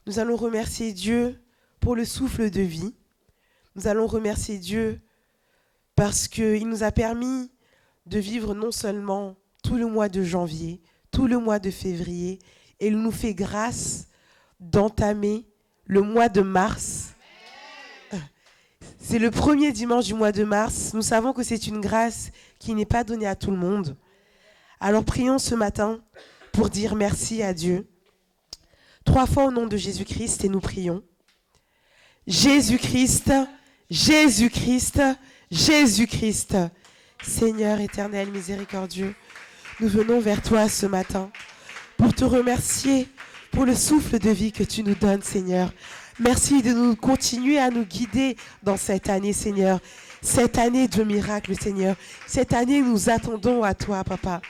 Nous allons remercier Dieu pour le souffle de vie. Nous allons remercier Dieu parce qu'il nous a permis de vivre non seulement tout le mois de janvier, tout le mois de février, et il nous fait grâce d'entamer le mois de mars. C'est le premier dimanche du mois de mars. Nous savons que c'est une grâce qui n'est pas donnée à tout le monde. Alors prions ce matin pour dire merci à Dieu. 3 fois au nom de Jésus-Christ et nous prions. Jésus-Christ, Jésus-Christ, Jésus-Christ. Seigneur éternel, miséricordieux, nous venons vers toi ce matin pour te remercier pour le souffle de vie que tu nous donnes, Seigneur. Merci de nous continuer à nous guider dans cette année, Seigneur. Cette année de miracles, Seigneur. Cette année, nous attendons à toi, Papa.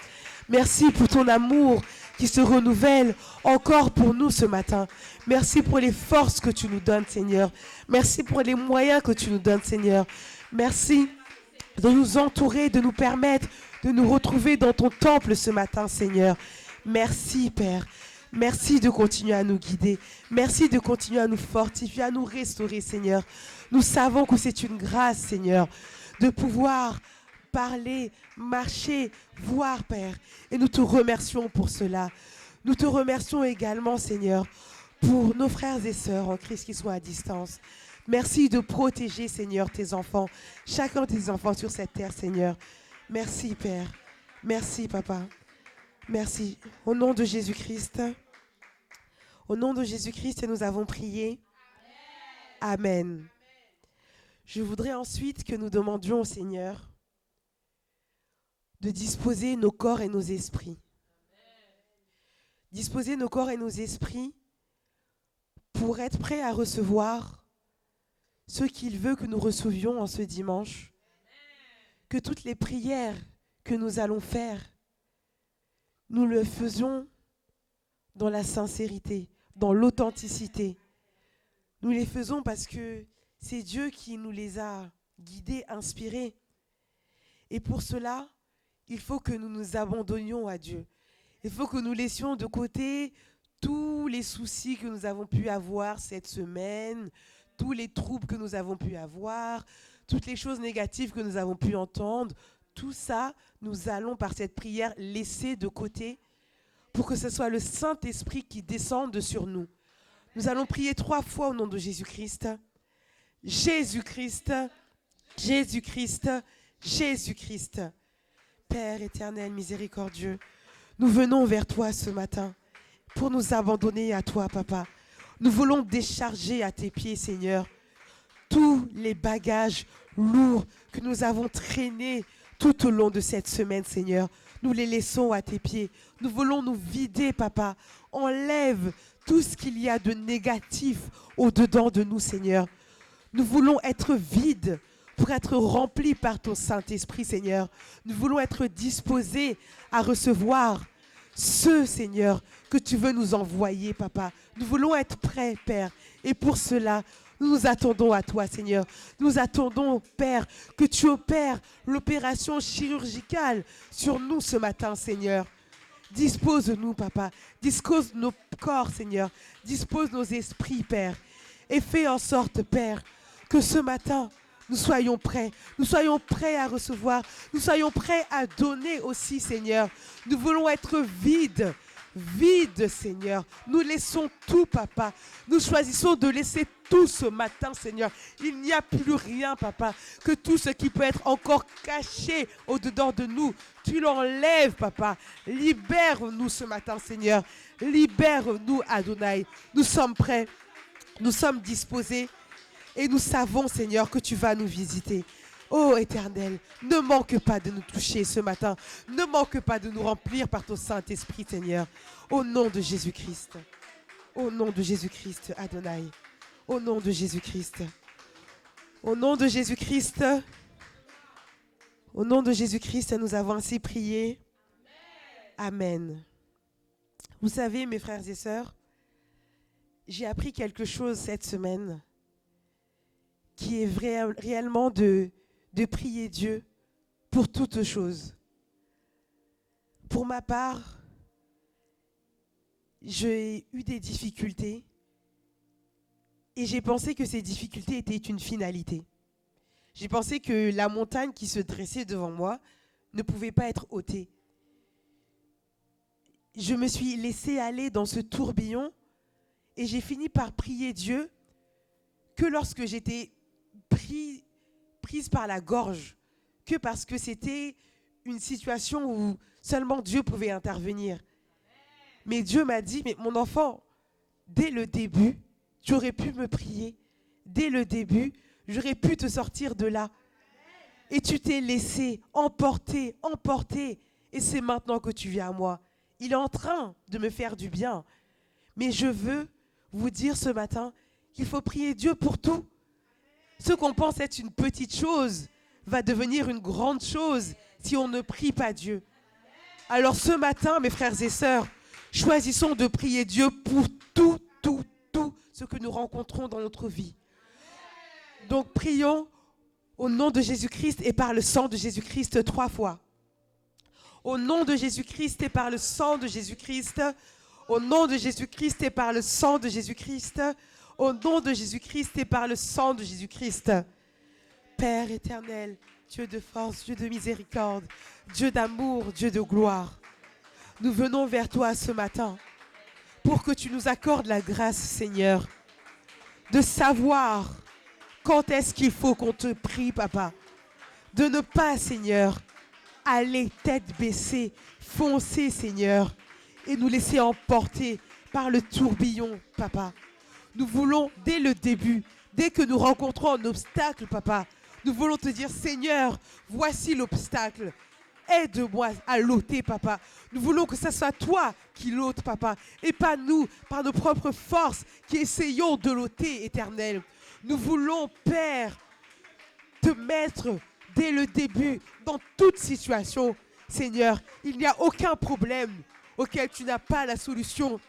Merci pour ton amour qui se renouvelle encore pour nous ce matin. Merci pour les forces que tu nous donnes, Seigneur. Merci pour les moyens que tu nous donnes, Seigneur. Merci de nous entourer, de nous permettre de nous retrouver dans ton temple ce matin, Seigneur. Merci, Père. Merci de continuer à nous guider. Merci de continuer à nous fortifier, à nous restaurer, Seigneur. Nous savons que c'est une grâce, Seigneur, de pouvoir parler, marcher, voir, Père. Et nous te remercions pour cela. Nous te remercions également, Seigneur, pour nos frères et sœurs en Christ qui sont à distance. Merci de protéger, Seigneur, tes enfants, chacun de tes enfants sur cette terre, Seigneur. Merci, Père. Merci, Papa. Merci. Au nom de Jésus-Christ. Au nom de Jésus-Christ, nous avons prié. Amen. Je voudrais ensuite que nous demandions au Seigneur de disposer nos corps et nos esprits. Disposer nos corps et nos esprits pour être prêts à recevoir ce qu'il veut que nous recevions en ce dimanche. Que toutes les prières que nous allons faire, nous le faisons dans la sincérité, dans l'authenticité. Nous les faisons parce que c'est Dieu qui nous les a guidés, inspirés. Et pour cela, il faut que nous nous abandonnions à Dieu. Il faut que nous laissions de côté tous les soucis que nous avons pu avoir cette semaine, tous les troubles que nous avons pu avoir, toutes les choses négatives que nous avons pu entendre. Tout ça, nous allons par cette prière laisser de côté pour que ce soit le Saint-Esprit qui descende sur nous. Nous allons prier 3 fois au nom de Jésus-Christ. Jésus-Christ, Jésus-Christ, Jésus-Christ. Père éternel, miséricordieux, nous venons vers toi ce matin pour nous abandonner à toi, Papa. Nous voulons décharger à tes pieds, Seigneur, tous les bagages lourds que nous avons traînés tout au long de cette semaine, Seigneur. Nous les laissons à tes pieds. Nous voulons nous vider, Papa. Enlève tout ce qu'il y a de négatif au-dedans de nous, Seigneur. Nous voulons être vides pour être remplis par ton Saint-Esprit, Seigneur. Nous voulons être disposés à recevoir ce, Seigneur, que tu veux nous envoyer, Papa. Nous voulons être prêts, Père. Et pour cela, nous nous attendons à toi, Seigneur. Nous attendons, Père, que tu opères l'opération chirurgicale sur nous ce matin, Seigneur. Dispose-nous, Papa. Dispose nos corps, Seigneur. Dispose nos esprits, Père. Et fais en sorte, Père, que ce matin, nous soyons prêts. Nous soyons prêts à recevoir. Nous soyons prêts à donner aussi, Seigneur. Nous voulons être vides. Vide, Seigneur. Nous laissons tout, Papa. Nous choisissons de laisser tout ce matin, Seigneur. Il n'y a plus rien, Papa, que tout ce qui peut être encore caché au-dedans de nous. Tu l'enlèves, Papa. Libère-nous ce matin, Seigneur. Libère-nous, Adonai. Nous sommes prêts. Nous sommes disposés. Et nous savons, Seigneur, que tu vas nous visiter. Ô Éternel, ne manque pas de nous toucher ce matin. Ne manque pas de nous remplir par ton Saint-Esprit, Seigneur. Au nom de Jésus-Christ. Au nom de Jésus-Christ, Adonai. Au nom de Jésus-Christ. Au nom de Jésus-Christ. Au nom de Jésus-Christ, nous avons ainsi prié. Amen. Vous savez, mes frères et sœurs, j'ai appris quelque chose cette semaine qui est réellement de prier Dieu pour toutes choses. Pour ma part, j'ai eu des difficultés Et j'ai pensé que ces difficultés étaient une finalité. J'ai pensé que la montagne qui se dressait devant moi ne pouvait pas être ôtée. Je me suis laissée aller dans ce tourbillon et j'ai fini par prier Dieu que lorsque j'étais prise par la gorge, que parce que c'était une situation où seulement Dieu pouvait intervenir. Mais Dieu m'a dit, mais mon enfant, dès le début, tu aurais pu me prier. Dès le début, j'aurais pu te sortir de là. Et tu t'es laissé emporter. Et c'est maintenant que tu viens à moi. Il est en train de me faire du bien. Mais je veux vous dire ce matin qu'il faut prier Dieu pour tout. Ce qu'on pense être une petite chose va devenir une grande chose si on ne prie pas Dieu. Alors ce matin, mes frères et sœurs, choisissons de prier Dieu pour tout ce que nous rencontrons dans notre vie. Donc prions au nom de Jésus-Christ et par le sang de Jésus-Christ 3 fois. Au nom de Jésus-Christ et par le sang de Jésus-Christ. Au nom de Jésus-Christ et par le sang de Jésus-Christ. Au nom de Jésus-Christ et par le sang de Jésus-Christ. Père éternel, Dieu de force, Dieu de miséricorde, Dieu d'amour, Dieu de gloire. Nous venons vers toi ce matin pour que tu nous accordes la grâce, Seigneur, de savoir quand est-ce qu'il faut qu'on te prie, Papa. De ne pas, Seigneur, aller tête baissée, foncer, Seigneur, et nous laisser emporter par le tourbillon, Papa. Nous voulons, dès le début, dès que nous rencontrons un obstacle, Papa, nous voulons te dire, Seigneur, voici l'obstacle. Aide-moi à l'ôter, Papa. Nous voulons que ce soit toi qui l'ôtes, Papa, et pas nous, par nos propres forces, qui essayons de l'ôter, Éternel. Nous voulons, Père, te mettre dès le début, dans toute situation, Seigneur. Il n'y a aucun problème auquel tu n'as pas la solution.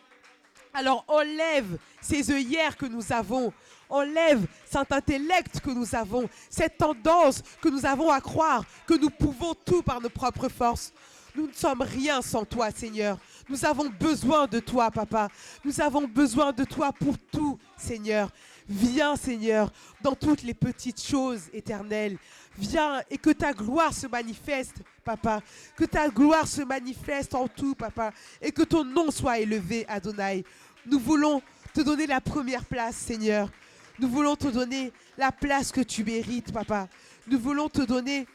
Alors enlève ces œillères que nous avons, enlève cet intellect que nous avons, cette tendance que nous avons à croire que nous pouvons tout par nos propres forces. Nous ne sommes rien sans toi, Seigneur. Nous avons besoin de toi, Papa. Nous avons besoin de toi pour tout, Seigneur. Viens, Seigneur, dans toutes les petites choses éternelles. Viens et que ta gloire se manifeste, Papa. Que ta gloire se manifeste en tout, Papa. Et que ton nom soit élevé, Adonai. Nous voulons te donner la première place, Seigneur. Nous voulons te donner la place que tu mérites, Papa. Nous voulons te donner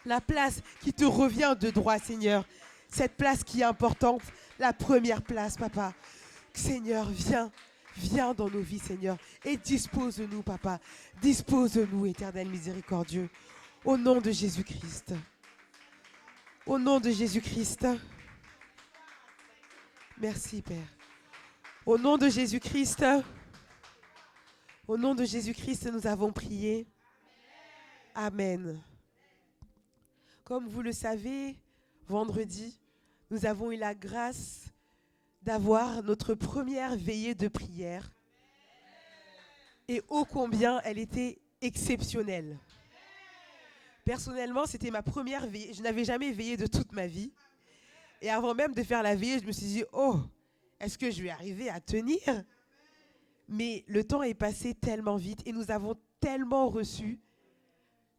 la place qui te revient de droit, Seigneur. Cette place qui est importante, la première place, Papa. Seigneur, viens. Viens dans nos vies, Seigneur, et dispose-nous, Papa. Dispose-nous, éternel miséricordieux. Au nom de Jésus-Christ. Au nom de Jésus-Christ. Merci, Père. Au nom de Jésus-Christ. Au nom de Jésus-Christ, nous avons prié. Amen. Comme vous le savez, vendredi, nous avons eu la grâce d'avoir notre première veillée de prière. Et ô combien elle était exceptionnelle. Personnellement, c'était ma première veillée. Je n'avais jamais veillé de toute ma vie. Et avant même de faire la veillée, je me suis dit, oh, est-ce que je vais arriver à tenir? Mais le temps est passé tellement vite et nous avons tellement reçu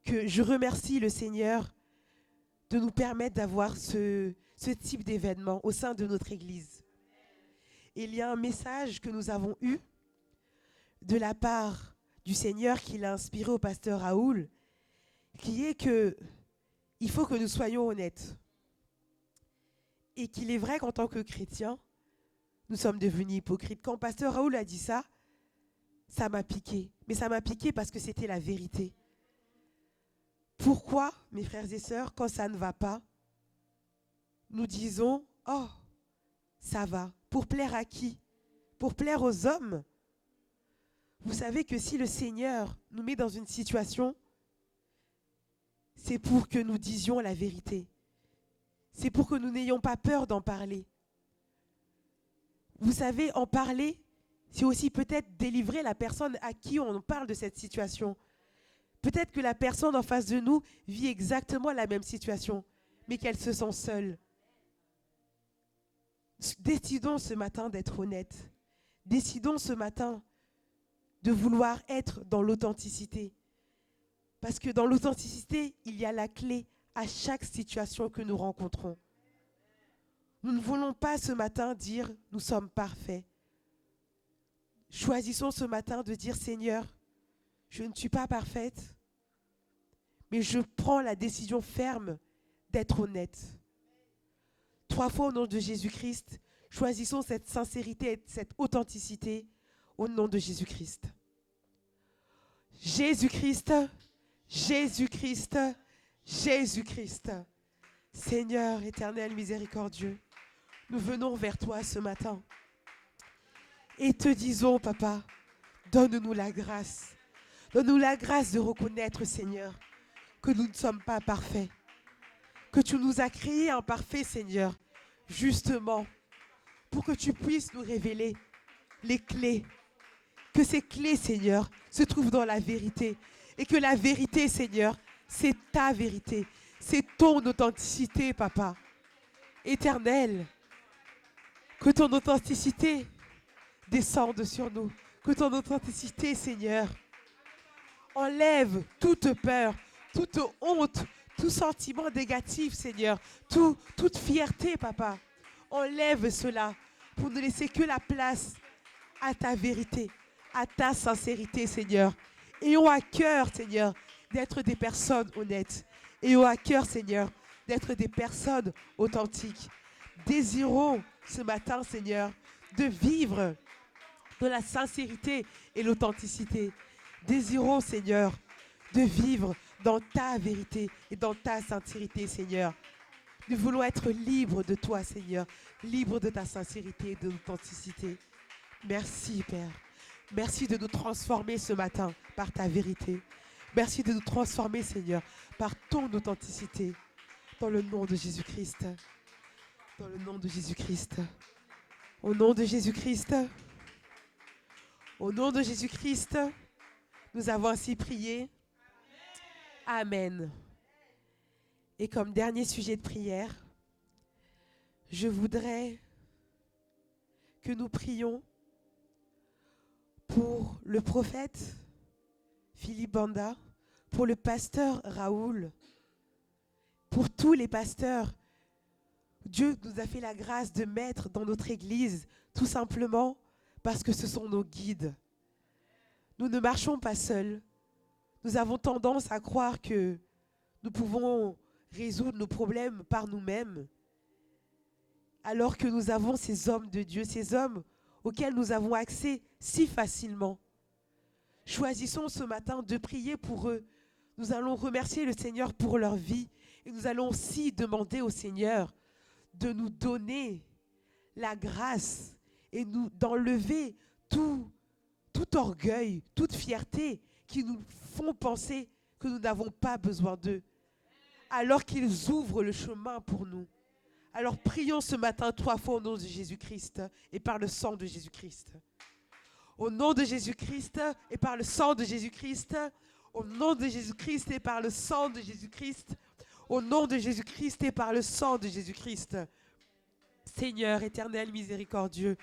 que je remercie le Seigneur de nous permettre d'avoir ce type d'événement au sein de notre Église. Il y a un message que nous avons eu de la part du Seigneur qui l'a inspiré au pasteur Raoul, qui est que il faut que nous soyons honnêtes. Et qu'il est vrai qu'en tant que chrétiens, nous sommes devenus hypocrites. Quand pasteur Raoul a dit ça, ça m'a piqué. Mais ça m'a piqué parce que c'était la vérité. Pourquoi, mes frères et sœurs, quand ça ne va pas, nous disons « Oh, ça va ». Pour plaire à qui? Pour plaire aux hommes? Vous savez que si le Seigneur nous met dans une situation, c'est pour que nous disions la vérité. C'est pour que nous n'ayons pas peur d'en parler. Vous savez, en parler, c'est aussi peut-être délivrer la personne à qui on parle de cette situation. Peut-être que la personne en face de nous vit exactement la même situation, mais qu'elle se sent seule. Décidons ce matin d'être honnêtes. Décidons ce matin de vouloir être dans l'authenticité. Parce que dans l'authenticité, il y a la clé à chaque situation que nous rencontrons. Nous ne voulons pas ce matin dire « nous sommes parfaits ». Choisissons ce matin de dire « Seigneur, je ne suis pas parfaite, mais je prends la décision ferme d'être honnête. » 3 fois au nom de Jésus-Christ, choisissons cette sincérité et cette authenticité au nom de Jésus-Christ. Jésus-Christ, Jésus-Christ, Jésus-Christ. Seigneur éternel miséricordieux, nous venons vers toi ce matin et te disons, Papa, donne-nous la grâce. Donne-nous la grâce de reconnaître, Seigneur, que nous ne sommes pas parfaits, que tu nous as créés imparfaits, Seigneur, justement, pour que tu puisses nous révéler les clés, que ces clés, Seigneur, se trouvent dans la vérité, et que la vérité, Seigneur, c'est ta vérité, c'est ton authenticité, Papa, éternel, que ton authenticité descende sur nous, que ton authenticité, Seigneur, enlève toute peur, toute honte, tout sentiment négatif, Seigneur, toute fierté, Papa. Enlève cela pour ne laisser que la place à ta vérité, à ta sincérité, Seigneur. Ayons à cœur, Seigneur, d'être des personnes honnêtes. Ayons à cœur, Seigneur, d'être des personnes authentiques. Désirons ce matin, Seigneur, de vivre dans la sincérité et l'authenticité. Désirons, Seigneur, de vivre dans ta vérité et dans ta sincérité, Seigneur. Nous voulons être libres de toi, Seigneur, libres de ta sincérité et de l'authenticité. Merci, Père. Merci de nous transformer ce matin par ta vérité. Merci de nous transformer, Seigneur, par ton authenticité. Dans le nom de Jésus-Christ. Dans le nom de Jésus-Christ. Au nom de Jésus-Christ. Au nom de Jésus-Christ, nous avons ainsi prié. Amen. Et comme dernier sujet de prière, je voudrais que nous prions pour le prophète Philippe Banda, pour le pasteur Raoul, pour tous les pasteurs. Dieu nous a fait la grâce de mettre dans notre église, tout simplement parce que ce sont nos guides. Nous ne marchons pas seuls. Nous avons tendance à croire que nous pouvons résoudre nos problèmes par nous-mêmes, alors que nous avons ces hommes de Dieu, ces hommes auxquels nous avons accès si facilement. Choisissons ce matin de prier pour eux. Nous allons remercier le Seigneur pour leur vie et nous allons aussi demander au Seigneur de nous donner la grâce et d'enlever tout orgueil, toute fierté qui nous font penser que nous n'avons pas besoin d'eux, alors qu'ils ouvrent le chemin pour nous. Alors prions ce matin 3 fois au nom de Jésus-Christ et par le sang de Jésus-Christ. Au nom de Jésus-Christ et par le sang de Jésus-Christ. Au nom de Jésus-Christ et par le sang de Jésus-Christ. Au nom de Jésus-Christ et par le sang de Jésus-Christ. Seigneur éternel miséricordieux,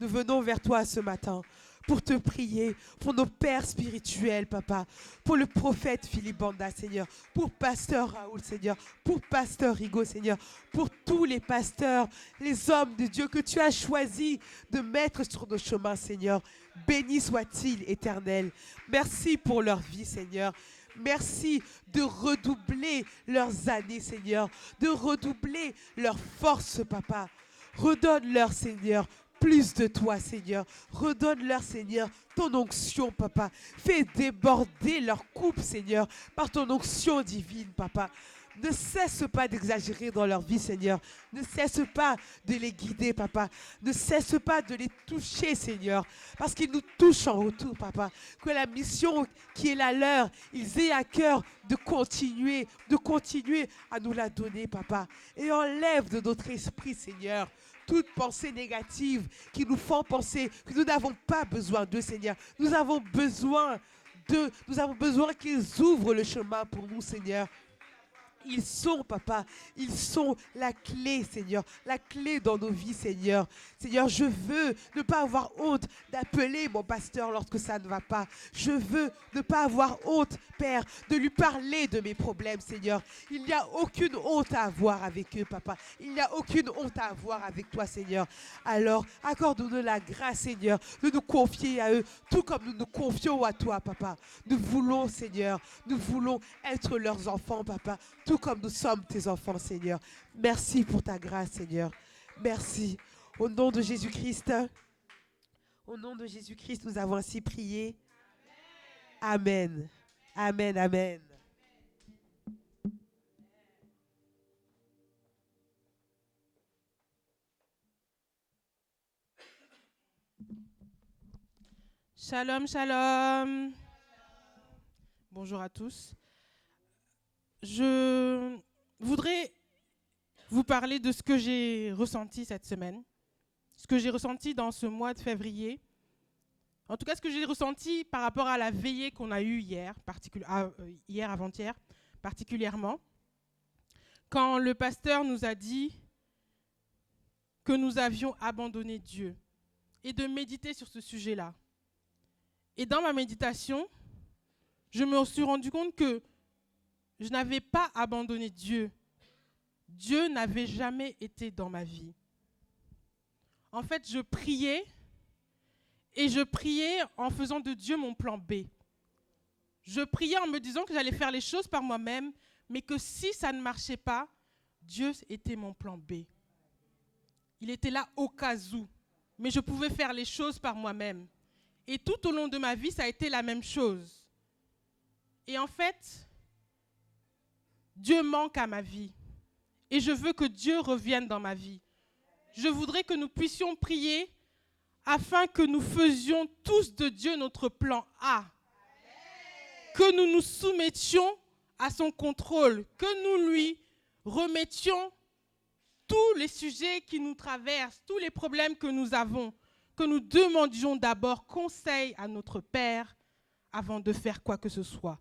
nous venons vers toi ce matin pour te prier, pour nos pères spirituels, Papa, pour le prophète Philippe Banda, Seigneur, pour pasteur Raoul, Seigneur, pour pasteur Rigaud, Seigneur, pour tous les pasteurs, les hommes de Dieu que tu as choisi de mettre sur nos chemins, Seigneur. Béni soit-il, éternel. Merci pour leur vie, Seigneur. Merci de redoubler leurs années, Seigneur, de redoubler leur force, Papa. Redonne-leur, Seigneur, plus de toi, Seigneur. Redonne-leur, Seigneur, ton onction, Papa. Fais déborder leur coupe, Seigneur, par ton onction divine, Papa. Ne cesse pas d'exagérer dans leur vie, Seigneur. Ne cesse pas de les guider, Papa. Ne cesse pas de les toucher, Seigneur, parce qu'ils nous touchent en retour, Papa. Que la mission qui est la leur, ils aient à cœur de continuer à nous la donner, Papa. Et enlève de notre esprit, Seigneur, toute pensée négative qui nous font penser que nous n'avons pas besoin d'eux, Seigneur. Nous avons besoin qu'ils ouvrent le chemin pour nous, Seigneur. Ils sont, papa, ils sont la clé, Seigneur, la clé dans nos vies, Seigneur. Seigneur, je veux ne pas avoir honte d'appeler mon pasteur lorsque ça ne va pas. Je veux ne pas avoir honte, Père, de lui parler de mes problèmes, Seigneur. Il n'y a aucune honte à avoir avec eux, papa. Il n'y a aucune honte à avoir avec toi, Seigneur. Alors, accorde-nous la grâce, Seigneur, de nous confier à eux, tout comme nous nous confions à toi, papa. Nous voulons, Seigneur, nous voulons être leurs enfants, papa, tout comme nous sommes tes enfants, Seigneur. Merci pour ta grâce, Seigneur. Merci. Au nom de Jésus-Christ, au nom de Jésus-Christ, nous avons ainsi prié. Amen. Amen, amen. Shalom, shalom. Bonjour à tous. Je voudrais vous parler de ce que j'ai ressenti cette semaine, ce que j'ai ressenti dans ce mois de février. En tout cas, ce que j'ai ressenti par rapport à la veillée qu'on a eue hier, avant-hier, particulièrement, quand le pasteur nous a dit que nous avions abandonné Dieu et de méditer sur ce sujet-là. Et dans ma méditation, je me suis rendu compte que je n'avais pas abandonné Dieu. Dieu n'avait jamais été dans ma vie. En fait, je priais en faisant de Dieu mon plan B. Je priais en me disant que j'allais faire les choses par moi-même, mais que si ça ne marchait pas, Dieu était mon plan B. Il était là au cas où, mais je pouvais faire les choses par moi-même. Et tout au long de ma vie, ça a été la même chose. Et en fait, Dieu manque à ma vie. Et je veux que Dieu revienne dans ma vie. Je voudrais que nous puissions prier afin que nous faisions tous de Dieu notre plan A. Que nous nous soumettions à son contrôle. Que nous lui remettions tous les sujets qui nous traversent, tous les problèmes que nous avons. Que nous demandions d'abord conseil à notre Père avant de faire quoi que ce soit.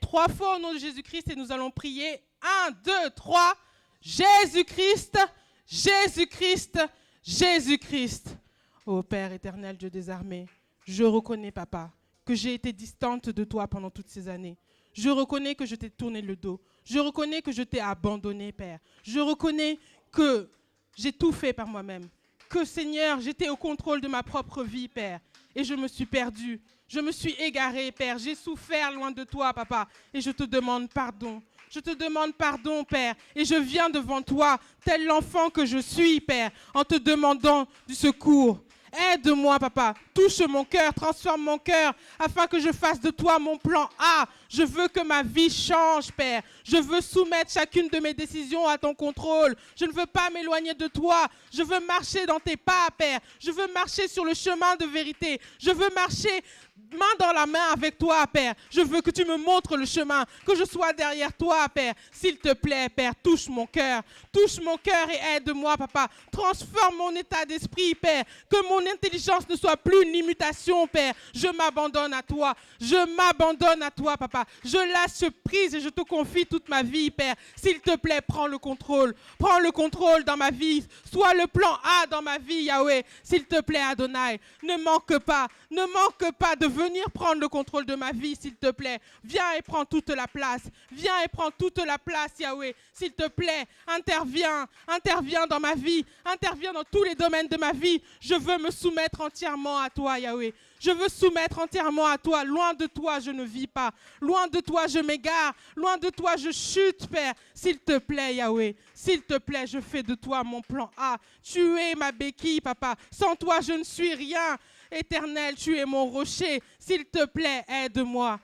3 fois au nom de Jésus-Christ et nous allons prier. 1, 2, 3. Jésus-Christ, Jésus-Christ, Jésus-Christ. Ô Père éternel, Dieu des armées, je reconnais, Papa, que j'ai été distante de toi pendant toutes ces années. Je reconnais que je t'ai tourné le dos. Je reconnais que je t'ai abandonné, Père. Je reconnais que j'ai tout fait par moi-même. Que, Seigneur, j'étais au contrôle de ma propre vie, Père. Et je me suis perdue. Je me suis égarée, Père. J'ai souffert loin de toi, Papa. Et je te demande pardon. Je te demande pardon, Père. Et je viens devant toi, tel l'enfant que je suis, Père, en te demandant du secours. Aide-moi, Papa. Touche mon cœur, transforme mon cœur, afin que je fasse de toi mon plan A. Je veux que ma vie change, Père. Je veux soumettre chacune de mes décisions à ton contrôle. Je ne veux pas m'éloigner de toi. Je veux marcher dans tes pas, Père. Je veux marcher sur le chemin de vérité. Je veux marcher main dans la main avec toi, Père. Je veux que tu me montres le chemin, que je sois derrière toi, Père. S'il te plaît, Père, touche mon cœur. Touche mon cœur et aide-moi, Papa. Transforme mon état d'esprit, Père. Que mon intelligence ne soit plus une limitation, Père. Je m'abandonne à toi. Je m'abandonne à toi, Papa. Je lâche prise et je te confie toute ma vie, Père. S'il te plaît, prends le contrôle. Prends le contrôle dans ma vie. Sois le plan A dans ma vie, Yahweh. S'il te plaît, Adonai, ne manque pas de venir prendre le contrôle de ma vie, s'il te plaît. Viens et prends toute la place. Viens et prends toute la place, Yahweh. S'il te plaît, interviens. Interviens dans ma vie. Interviens dans tous les domaines de ma vie. Je veux me soumettre entièrement à toi, Yahweh. Je veux soumettre entièrement à toi. Loin de toi, je ne vis pas. Loin de toi, je m'égare. Loin de toi, je chute, Père. S'il te plaît, Yahweh. S'il te plaît, je fais de toi mon plan A. Tu es ma béquille, Papa. Sans toi, je ne suis rien. Éternel, tu es mon rocher. S'il te plaît, aide-moi.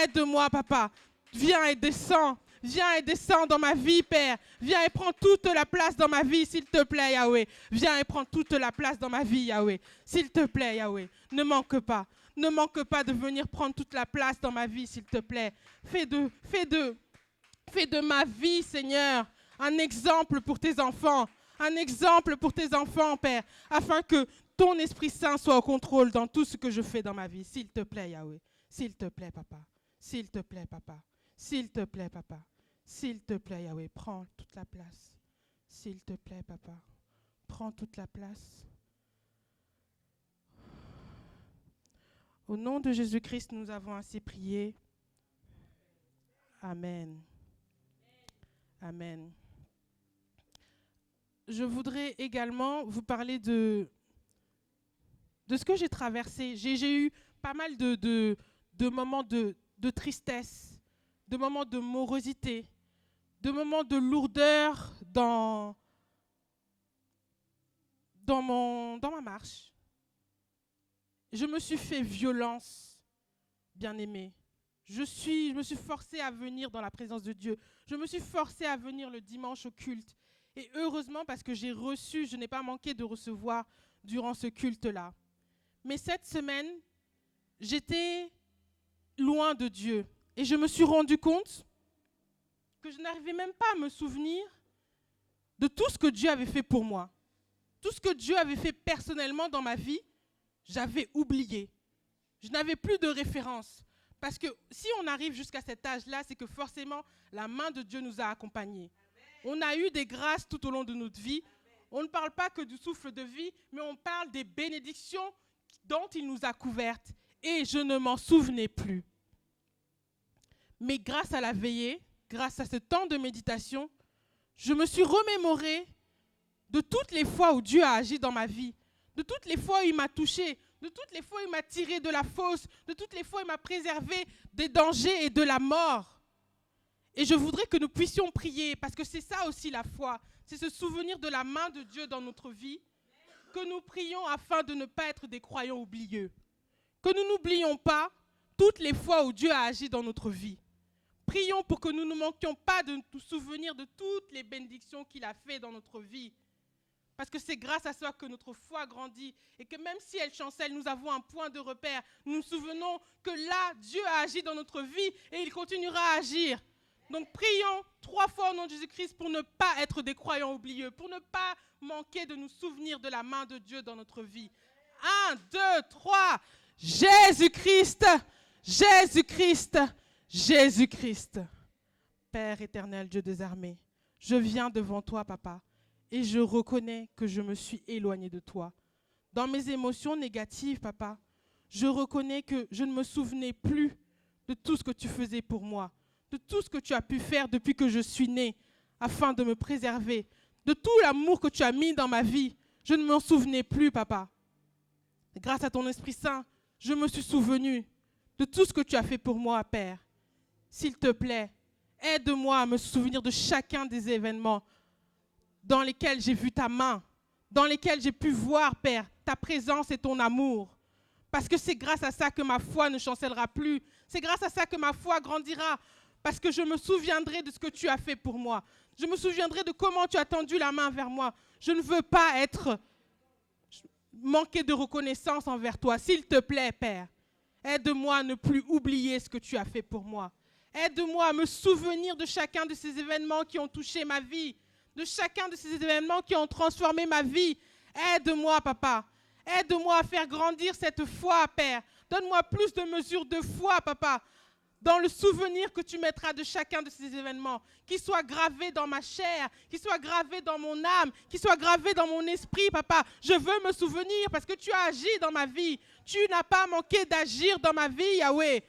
Aide-moi, Papa. Viens et descends. Viens et descends dans ma vie, Père. Viens et prends toute la place dans ma vie, s'il te plaît, Yahweh. Viens et prends toute la place dans ma vie, Yahweh. S'il te plaît, Yahweh. Ne manque pas. Ne manque pas de venir prendre toute la place dans ma vie, s'il te plaît. Fais de ma vie, Seigneur, un exemple pour tes enfants. Un exemple pour tes enfants, Père, afin que ton Esprit Saint soit au contrôle dans tout ce que je fais dans ma vie. S'il te plaît, Yahweh. S'il te plaît, Papa. S'il te plaît, Papa. S'il te plaît, Papa. S'il te plaît, Yahweh, prends toute la place. S'il te plaît, papa, prends toute la place. Au nom de Jésus-Christ, nous avons ainsi prié. Amen. Amen. Je voudrais également vous parler de ce que j'ai traversé. J'ai eu pas mal de moments de tristesse, de moments de morosité, de moments de lourdeur dans ma marche. Je me suis fait violence, bien-aimé. Je me suis forcée à venir dans la présence de Dieu. Je me suis forcée à venir le dimanche au culte. Et heureusement, parce que je n'ai pas manqué de recevoir durant ce culte-là. Mais cette semaine, j'étais loin de Dieu. Et je me suis rendu compte que je n'arrivais même pas à me souvenir de tout ce que Dieu avait fait pour moi. Tout ce que Dieu avait fait personnellement dans ma vie, j'avais oublié. Je n'avais plus de référence. Parce que si on arrive jusqu'à cet âge-là, c'est que forcément, la main de Dieu nous a accompagnés. On a eu des grâces tout au long de notre vie. On ne parle pas que du souffle de vie, mais on parle des bénédictions dont il nous a couvertes. Et je ne m'en souvenais plus. Mais grâce à la veillée, grâce à ce temps de méditation, je me suis remémorée de toutes les fois où Dieu a agi dans ma vie, de toutes les fois où il m'a touchée, de toutes les fois où il m'a tiré de la fosse, de toutes les fois où il m'a préservé des dangers et de la mort. Et je voudrais que nous puissions prier, parce que c'est ça aussi la foi, c'est se souvenir de la main de Dieu dans notre vie, que nous prions afin de ne pas être des croyants oublieux, que nous n'oublions pas toutes les fois où Dieu a agi dans notre vie. Prions pour que nous ne manquions pas de nous souvenir de toutes les bénédictions qu'il a fait dans notre vie. Parce que c'est grâce à ça que notre foi grandit et que même si elle chancelle, nous avons un point de repère. Nous nous souvenons que là, Dieu a agi dans notre vie et il continuera à agir. Donc prions 3 fois au nom de Jésus-Christ pour ne pas être des croyants oublieux, pour ne pas manquer de nous souvenir de la main de Dieu dans notre vie. 1, 2, 3. Jésus-Christ, Jésus-Christ, Jésus-Christ. Père éternel, Dieu des armées, je viens devant toi, papa. Et je reconnais que je me suis éloignée de toi. Dans mes émotions négatives, papa, je reconnais que je ne me souvenais plus de tout ce que tu faisais pour moi, de tout ce que tu as pu faire depuis que je suis née, afin de me préserver, de tout l'amour que tu as mis dans ma vie. Je ne m'en souvenais plus, papa. Grâce à ton Esprit Saint, je me suis souvenue de tout ce que tu as fait pour moi, Père. S'il te plaît, aide-moi à me souvenir de chacun des événements dans lesquels j'ai vu ta main, dans lesquels j'ai pu voir, Père, ta présence et ton amour. Parce que c'est grâce à ça que ma foi ne chancellera plus. C'est grâce à ça que ma foi grandira. Parce que je me souviendrai de ce que tu as fait pour moi. Je me souviendrai de comment tu as tendu la main vers moi. Je ne veux pas manquer de reconnaissance envers toi. S'il te plaît, Père, aide-moi à ne plus oublier ce que tu as fait pour moi. Aide-moi à me souvenir de chacun de ces événements qui ont touché ma vie, de chacun de ces événements qui ont transformé ma vie. Aide-moi, papa. Aide-moi à faire grandir cette foi, Père. Donne-moi plus de mesures de foi, papa, dans le souvenir que tu mettras de chacun de ces événements, qui soient gravés dans ma chair, qui soient gravés dans mon âme, qui soient gravés dans mon esprit, papa. Je veux me souvenir parce que tu as agi dans ma vie. Tu n'as pas manqué d'agir dans ma vie, Yahweh.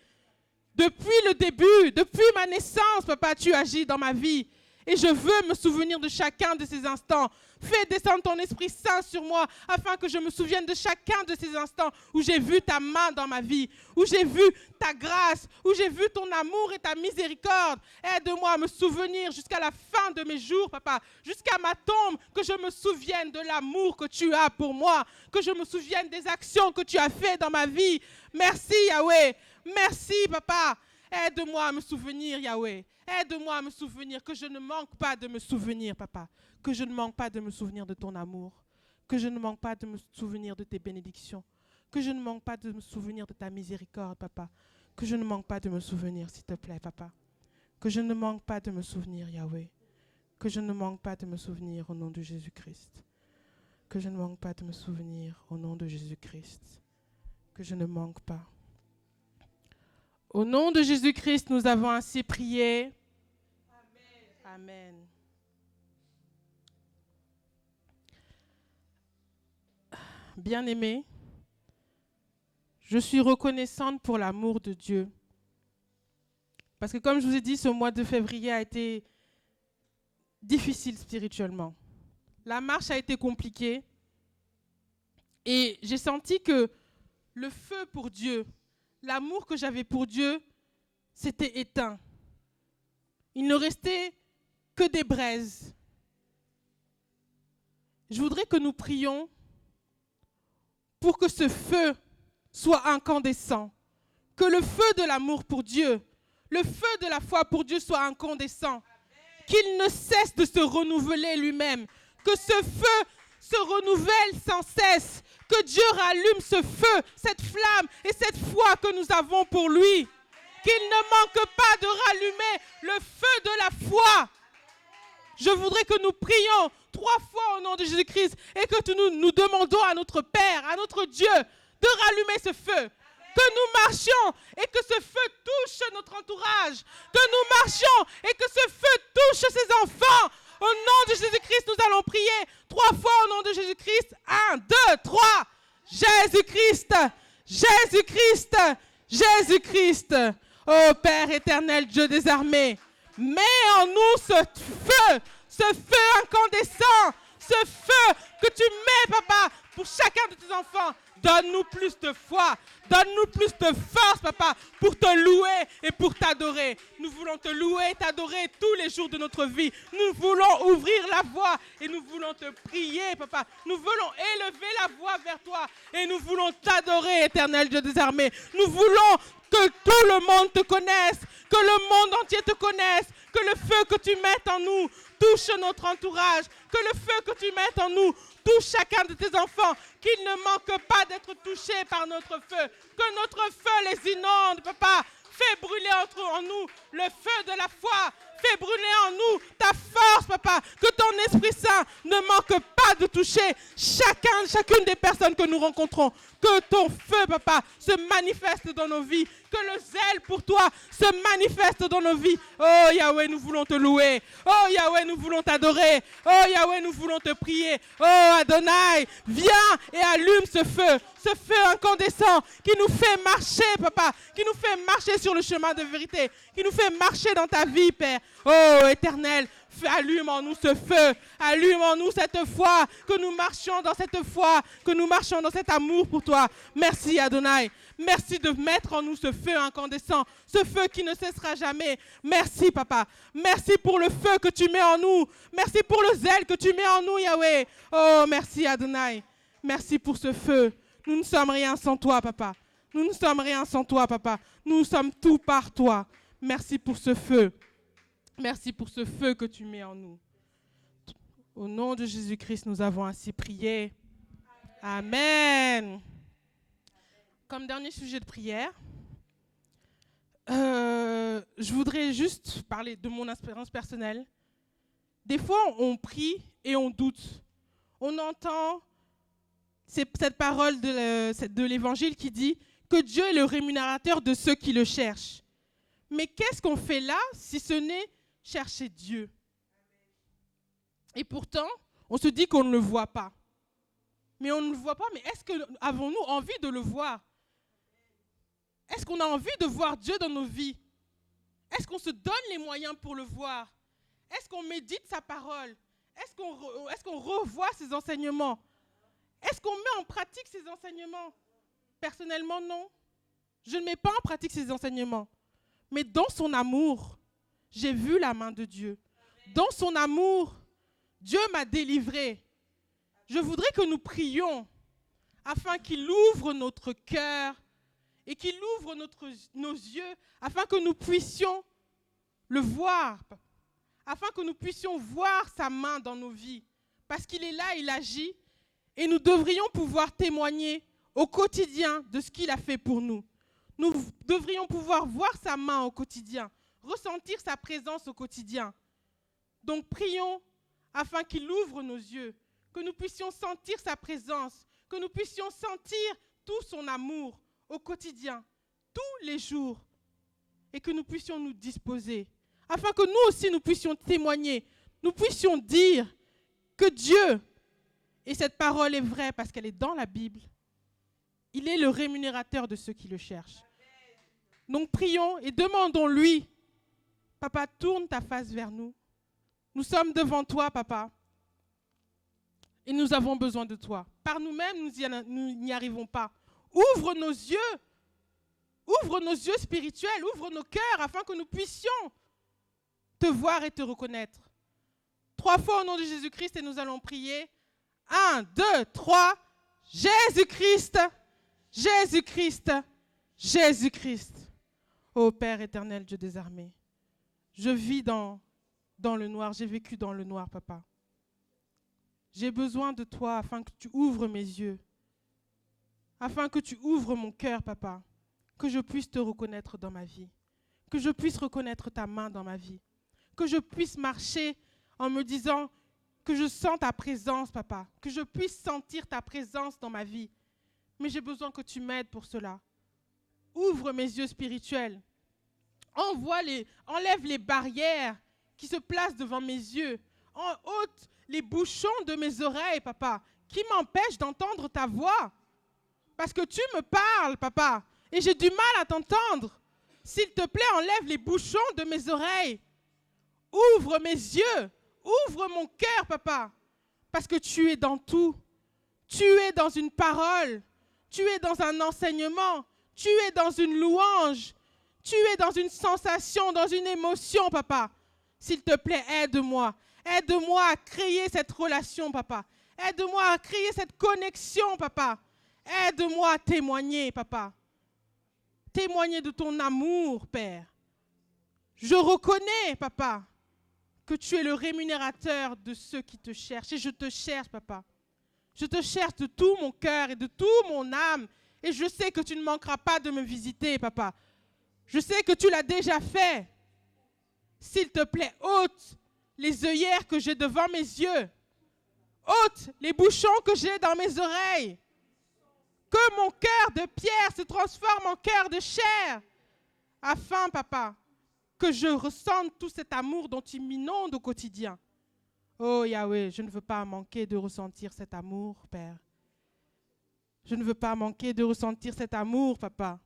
Depuis le début, depuis ma naissance, papa, tu agis dans ma vie. Et je veux me souvenir de chacun de ces instants. Fais descendre ton Esprit Saint sur moi afin que je me souvienne de chacun de ces instants où j'ai vu ta main dans ma vie, où j'ai vu ta grâce, où j'ai vu ton amour et ta miséricorde. Aide-moi à me souvenir jusqu'à la fin de mes jours, papa, jusqu'à ma tombe, que je me souvienne de l'amour que tu as pour moi, que je me souvienne des actions que tu as faites dans ma vie. Merci, Yahweh. Merci, papa. Aide-moi à me souvenir, Yahweh. Aide-moi à me souvenir, que je ne manque pas de me souvenir, papa. Que je ne manque pas de me souvenir de ton amour. Que je ne manque pas de me souvenir de tes bénédictions. Que je ne manque pas de me souvenir de ta miséricorde, papa. Que je ne manque pas de me souvenir, s'il te plaît, papa. Que je ne manque pas de me souvenir, Yahweh. Que je ne manque pas de me souvenir au nom de Jésus-Christ. Que je ne manque pas de me souvenir au nom de Jésus-Christ. Que je ne manque pas. Au nom de Jésus-Christ, nous avons ainsi prié. Amen. Amen. Bien-aimés, je suis reconnaissante pour l'amour de Dieu. Parce que comme je vous ai dit, ce mois de février a été difficile spirituellement. La marche a été compliquée. Et j'ai senti que le feu pour Dieu, l'amour que j'avais pour Dieu, s'était éteint. Il ne restait que des braises. Je voudrais que nous prions pour que ce feu soit incandescent, que le feu de l'amour pour Dieu, le feu de la foi pour Dieu soit incandescent, qu'il ne cesse de se renouveler lui-même, que ce feu se renouvelle sans cesse, que Dieu rallume ce feu, cette flamme et cette foi que nous avons pour lui, qu'il ne manque pas de rallumer le feu de la foi. Je voudrais que nous prions 3 fois au nom de Jésus-Christ et que nous demandons à notre Père, à notre Dieu, de rallumer ce feu. Que nous marchions et que ce feu touche notre entourage. Que nous marchions et que ce feu touche ses enfants. Au nom de Jésus-Christ, nous allons prier 3 fois au nom de Jésus-Christ. 1, 2, 3. Jésus-Christ, Jésus-Christ, Jésus-Christ. Ô Père éternel, Dieu des armées, mets en nous ce feu incandescent, ce feu que tu mets, Papa, pour chacun de tes enfants. Donne-nous plus de foi, donne-nous plus de force, Papa, pour te louer et pour t'adorer. Nous voulons te louer et t'adorer tous les jours de notre vie. Nous voulons ouvrir la voie et nous voulons te prier, Papa. Nous voulons élever la voix vers toi et nous voulons t'adorer, éternel Dieu des armées. Nous voulons que tout le monde te connaisse, que le monde entier te connaisse, que le feu que tu mets en nous touche notre entourage, que le feu que tu mets en nous touche chacun de tes enfants, qu'ils ne manquent pas d'être touchés par notre feu, que notre feu les inonde, Papa. Fais brûler en nous le feu de la foi. Fais brûler en nous ta force, Papa. Que ton Esprit Saint ne manque pas de toucher chacune des personnes que nous rencontrons. Que ton feu, Papa, se manifeste dans nos vies. Que le zèle pour toi se manifeste dans nos vies. Oh Yahweh, nous voulons te louer. Oh Yahweh, nous voulons t'adorer. Oh Yahweh, nous voulons te prier. Oh Adonai, viens et allume ce feu incandescent qui nous fait marcher, Papa, qui nous fait marcher sur le chemin de vérité, qui nous fait marcher dans ta vie, Père. Oh Éternel, allume en nous ce feu, allume en nous cette foi, que nous marchions dans cette foi, que nous marchions dans cet amour pour toi. Merci Adonai. Merci de mettre en nous ce feu incandescent, ce feu qui ne cessera jamais. Merci, Papa. Merci pour le feu que tu mets en nous. Merci pour le zèle que tu mets en nous, Yahweh. Oh, merci, Adonai. Merci pour ce feu. Nous ne sommes rien sans toi, Papa. Nous ne sommes rien sans toi, Papa. Nous sommes tout par toi. Merci pour ce feu. Merci pour ce feu que tu mets en nous. Au nom de Jésus-Christ, nous avons ainsi prié. Amen. Comme dernier sujet de prière, je voudrais juste parler de mon expérience personnelle. Des fois, on prie et on doute. On entend cette parole de l'Évangile qui dit que Dieu est le rémunérateur de ceux qui le cherchent. Mais qu'est-ce qu'on fait là si ce n'est chercher Dieu? Et pourtant, on se dit qu'on ne le voit pas. Mais on ne le voit pas, mais avons-nous envie de le voir? Est-ce qu'on a envie de voir Dieu dans nos vies? Est-ce qu'on se donne les moyens pour le voir? Est-ce qu'on médite sa parole? Est-ce qu'on revoit ses enseignements? Est-ce qu'on met en pratique ses enseignements? Personnellement, non. Je ne mets pas en pratique ses enseignements. Mais dans son amour, j'ai vu la main de Dieu. Dans son amour, Dieu m'a délivré. Je voudrais que nous prions afin qu'il ouvre notre cœur et qu'il ouvre nos yeux afin que nous puissions le voir, afin que nous puissions voir sa main dans nos vies. Parce qu'il est là, il agit, et nous devrions pouvoir témoigner au quotidien de ce qu'il a fait pour nous. Nous devrions pouvoir voir sa main au quotidien, ressentir sa présence au quotidien. Donc prions afin qu'il ouvre nos yeux, que nous puissions sentir sa présence, que nous puissions sentir tout son amour au quotidien, tous les jours, et que nous puissions nous disposer afin que nous aussi nous puissions témoigner, nous puissions dire que Dieu, et cette parole est vraie parce qu'elle est dans la Bible, il est le rémunérateur de ceux qui le cherchent. Donc prions et demandons-lui, Papa, tourne ta face vers nous. Nous sommes devant toi, Papa, et nous avons besoin de toi. Par nous-mêmes, nous n'y arrivons pas. Ouvre nos yeux spirituels, ouvre nos cœurs afin que nous puissions te voir et te reconnaître. 3 fois au nom de Jésus-Christ et nous allons prier. 1, 2, 3. Jésus-Christ, Jésus-Christ, Jésus-Christ. Ô Père éternel, Dieu des armées, je vis dans le noir, j'ai vécu dans le noir, Papa. J'ai besoin de toi afin que tu ouvres mes yeux, afin que tu ouvres mon cœur, Papa, que je puisse te reconnaître dans ma vie, que je puisse reconnaître ta main dans ma vie, que je puisse marcher en me disant que je sens ta présence, Papa, que je puisse sentir ta présence dans ma vie. Mais j'ai besoin que tu m'aides pour cela. Ouvre mes yeux spirituels. Enlève les barrières qui se placent devant mes yeux. Ôte les bouchons de mes oreilles, Papa, qui m'empêchent d'entendre ta voix. Parce que tu me parles, Papa, et j'ai du mal à t'entendre. S'il te plaît, enlève les bouchons de mes oreilles. Ouvre mes yeux. Ouvre mon cœur, Papa, parce que tu es dans tout. Tu es dans une parole. Tu es dans un enseignement. Tu es dans une louange. Tu es dans une sensation, dans une émotion, Papa. S'il te plaît, aide-moi. Aide-moi à créer cette relation, Papa. Aide-moi à créer cette connexion, Papa. Aide-moi à témoigner, Papa. Témoigner de ton amour, Père. Je reconnais, Papa, que tu es le rémunérateur de ceux qui te cherchent. Et je te cherche, Papa. Je te cherche de tout mon cœur et de toute mon âme. Et je sais que tu ne manqueras pas de me visiter, Papa. Je sais que tu l'as déjà fait. S'il te plaît, ôte les œillères que j'ai devant mes yeux. Ôte les bouchons que j'ai dans mes oreilles. Que mon cœur de pierre se transforme en cœur de chair. Afin, Papa, que je ressente tout cet amour dont tu m'inondes au quotidien. Oh Yahweh, je ne veux pas manquer de ressentir cet amour, Père. Je ne veux pas manquer de ressentir cet amour, Papa.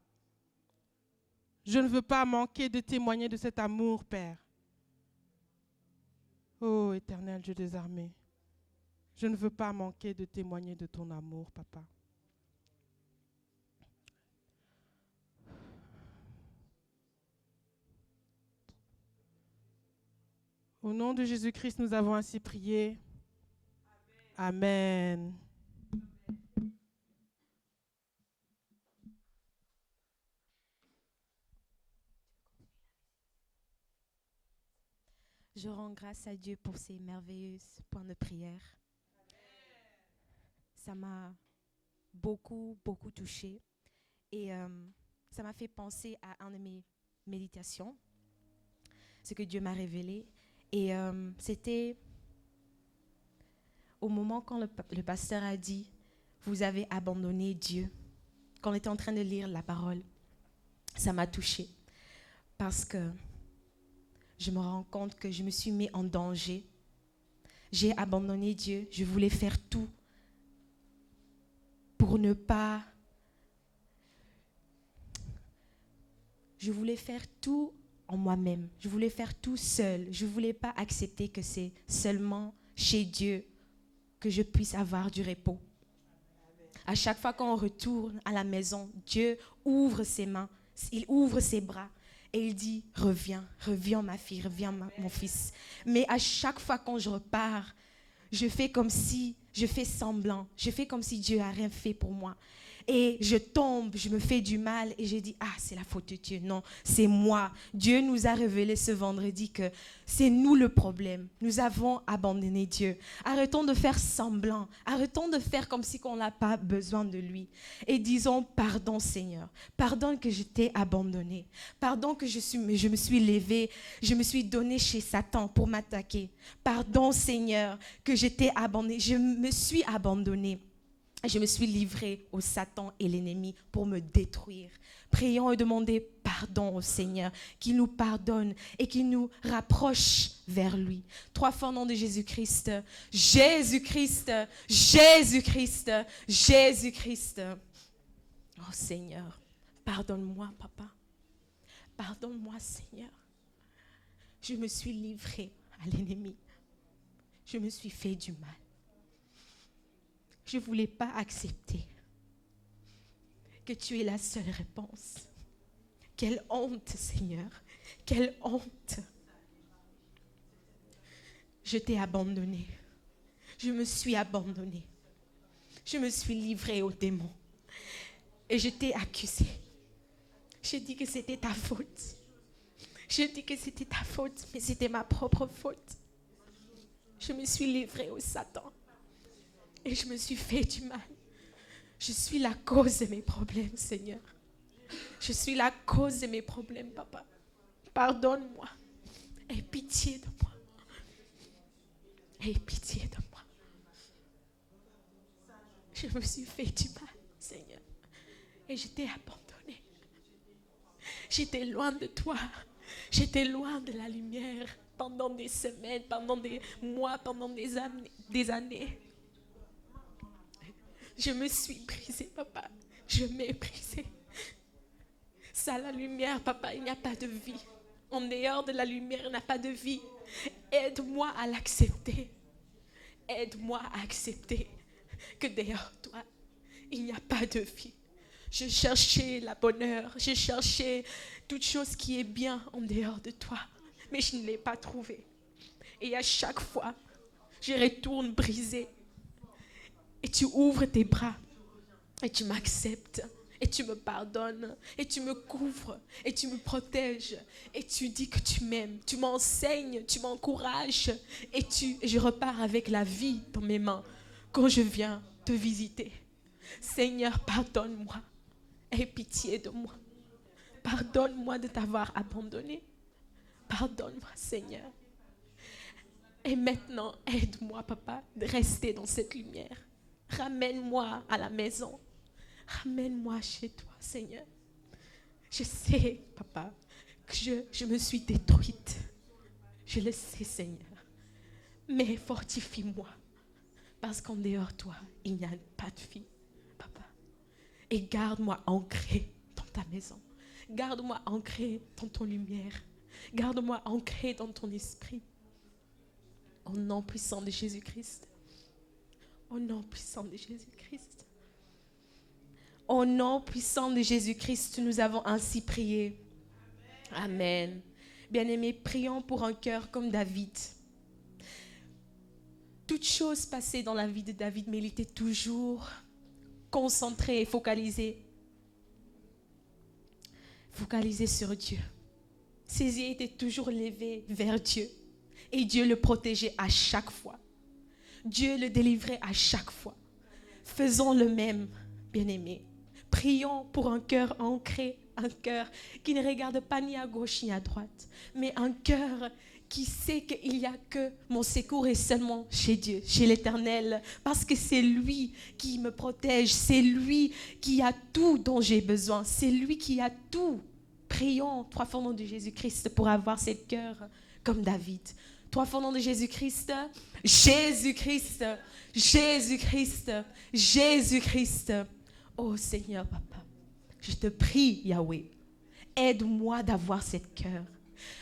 Je ne veux pas manquer de témoigner de cet amour, Père. Oh éternel Dieu des armées, je ne veux pas manquer de témoigner de ton amour, Papa. Au nom de Jésus-Christ, nous avons ainsi prié. Amen. Je rends grâce à Dieu pour ces merveilleux points de prière. Ça m'a beaucoup touchée. Et ça m'a fait penser à un de mes méditations, ce que Dieu m'a révélé. Et c'était au moment quand le pasteur a dit « Vous avez abandonné Dieu », quand on était en train de lire la parole. Ça m'a touchée parce que je me rends compte que je me suis mis en danger. J'ai abandonné Dieu. Je voulais faire tout pour ne pas... Je voulais faire tout en moi-même. Je voulais faire tout seul. Je ne voulais pas accepter que c'est seulement chez Dieu que je puisse avoir du repos. À chaque fois qu'on retourne à la maison, Dieu ouvre ses mains, il ouvre ses bras. Et il dit, reviens ma fille, reviens mon fils. Mais à chaque fois quand je repars, je fais semblant, je fais comme si Dieu n'a rien fait pour moi. Et je tombe, je me fais du mal et je dis, c'est la faute de Dieu. Non, c'est moi. Dieu nous a révélé ce vendredi que c'est nous le problème. Nous avons abandonné Dieu. Arrêtons de faire semblant. Arrêtons de faire comme si on n'a pas besoin de lui. Et disons, pardon Seigneur. Pardon que je t'ai abandonné. Pardon que je me suis levée. Je me suis donnée chez Satan pour m'attaquer. Pardon Seigneur que je t'ai abandonné. Je me suis abandonnée. Je me suis livrée au Satan et l'ennemi pour me détruire. Prions et demandons pardon au Seigneur, qu'il nous pardonne et qu'il nous rapproche vers lui. 3 fois au nom de Jésus-Christ. Jésus-Christ, Jésus-Christ, Jésus-Christ. Oh Seigneur, pardonne-moi, papa. Pardonne-moi, Seigneur. Je me suis livrée à l'ennemi. Je me suis fait du mal. Je ne voulais pas accepter que tu es la seule réponse. Quelle honte, Seigneur. Quelle honte. Je t'ai abandonné. Je me suis abandonnée. Je me suis livrée aux démons. Et je t'ai accusé. J'ai dit que c'était ta faute. J'ai dit que c'était ta faute, mais c'était ma propre faute. Je me suis livrée au Satan. Et je me suis fait du mal. Je suis la cause de mes problèmes, Seigneur. Je suis la cause de mes problèmes, papa. Pardonne-moi. Aie pitié de moi. Aie pitié de moi. Je me suis fait du mal, Seigneur. Et je t'ai abandonné. J'étais loin de toi. J'étais loin de la lumière pendant des semaines, pendant des mois, pendant des années. Je me suis brisée, papa. Je m'ai brisée. Sans la lumière, papa, il n'y a pas de vie. En dehors de la lumière, il n'y a pas de vie. Aide-moi à l'accepter. Aide-moi à accepter que derrière toi, il n'y a pas de vie. Je cherchais la bonheur, je cherchais toute chose qui est bien en dehors de toi, mais je ne l'ai pas trouvé. Et à chaque fois, je retourne brisée. Et tu ouvres tes bras et tu m'acceptes et tu me pardonnes et tu me couvres et tu me protèges et tu dis que tu m'aimes, tu m'enseignes, tu m'encourages et je repars avec la vie dans mes mains quand je viens te visiter. Seigneur, pardonne-moi, aie pitié de moi. Pardonne-moi de t'avoir abandonné. Pardonne-moi, Seigneur. Et maintenant, aide-moi, papa, de rester dans cette lumière. Ramène-moi à la maison. Ramène-moi chez toi, Seigneur. Je sais, papa, que je me suis détruite. Je le sais, Seigneur. Mais fortifie-moi. Parce qu'en dehors de toi, il n'y a pas de vie, papa. Et garde-moi ancré dans ta maison. Garde-moi ancré dans ton lumière. Garde-moi ancré dans ton esprit. Au nom puissant de Jésus-Christ. Au nom puissant de Jésus-Christ. Au nom puissant de Jésus-Christ, nous avons ainsi prié. Amen. Bien-aimés, prions pour un cœur comme David. Toute chose passée dans la vie de David, mais il était toujours concentré et focalisé. Focalisé sur Dieu. Ses yeux étaient toujours levés vers Dieu. Et Dieu le protégeait à chaque fois. Dieu le délivrait à chaque fois. Faisons le même, bien-aimés. Prions pour un cœur ancré, un cœur qui ne regarde pas ni à gauche ni à droite, mais un cœur qui sait qu'il n'y a que mon secours est seulement chez Dieu, chez l'Éternel, parce que c'est lui qui me protège, c'est lui qui a tout dont j'ai besoin, c'est lui qui a tout. Prions 3 fois au nom de Jésus-Christ pour avoir ce cœur comme David. 3 fois au nom de Jésus-Christ, Jésus-Christ, Jésus-Christ, Jésus-Christ. Oh Seigneur, papa, je te prie, Yahweh, aide-moi d'avoir ce cœur.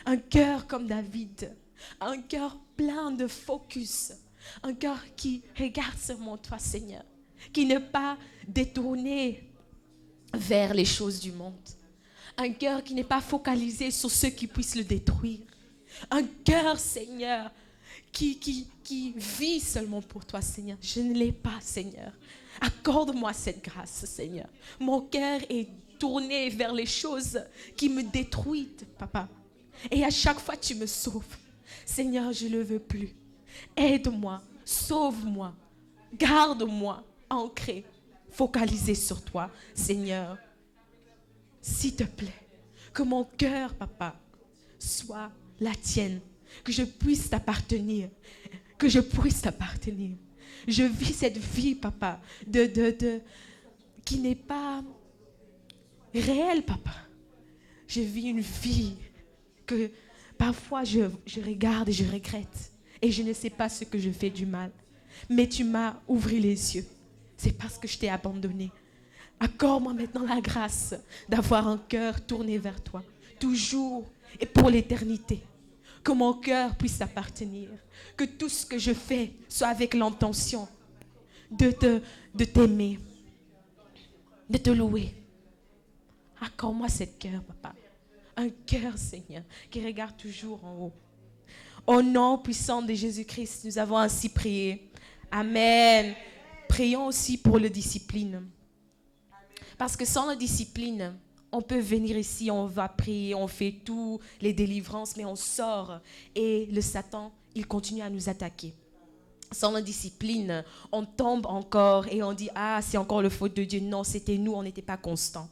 Un cœur comme David, un cœur plein de focus, un cœur qui regarde seulement toi, Seigneur, qui n'est pas détourné vers les choses du monde. Un cœur qui n'est pas focalisé sur ceux qui puissent le détruire. Un cœur, Seigneur, qui vit seulement pour toi, Seigneur. Je ne l'ai pas, Seigneur. Accorde-moi cette grâce, Seigneur. Mon cœur est tourné vers les choses qui me détruisent, papa. Et à chaque fois, tu me sauves. Seigneur, je ne le veux plus. Aide-moi, sauve-moi, garde-moi ancré, focalisé sur toi, Seigneur. S'il te plaît, que mon cœur, papa, soit la tienne, que je puisse t'appartenir, que je puisse t'appartenir. Je vis cette vie, papa, qui n'est pas réelle, papa. Je vis une vie que parfois je regarde et je regrette. Et je ne sais pas ce que je fais du mal. Mais tu m'as ouvert les yeux. C'est parce que je t'ai abandonné. Accorde-moi maintenant la grâce d'avoir un cœur tourné vers toi. Toujours et pour l'éternité. Que mon cœur puisse t'appartenir. Que tout ce que je fais soit avec l'intention de t'aimer. De te louer. Accorde-moi ce cœur, papa. Un cœur, Seigneur, qui regarde toujours en haut. Au nom puissant de Jésus-Christ, nous avons ainsi prié. Amen. Prions aussi pour la discipline. Parce que sans la discipline, on peut venir ici, on va prier, on fait tout, les délivrances, mais on sort. Et le Satan, il continue à nous attaquer. Sans la discipline, on tombe encore et on dit « Ah, c'est encore le faute de Dieu. » Non, c'était nous, on n'était pas constants.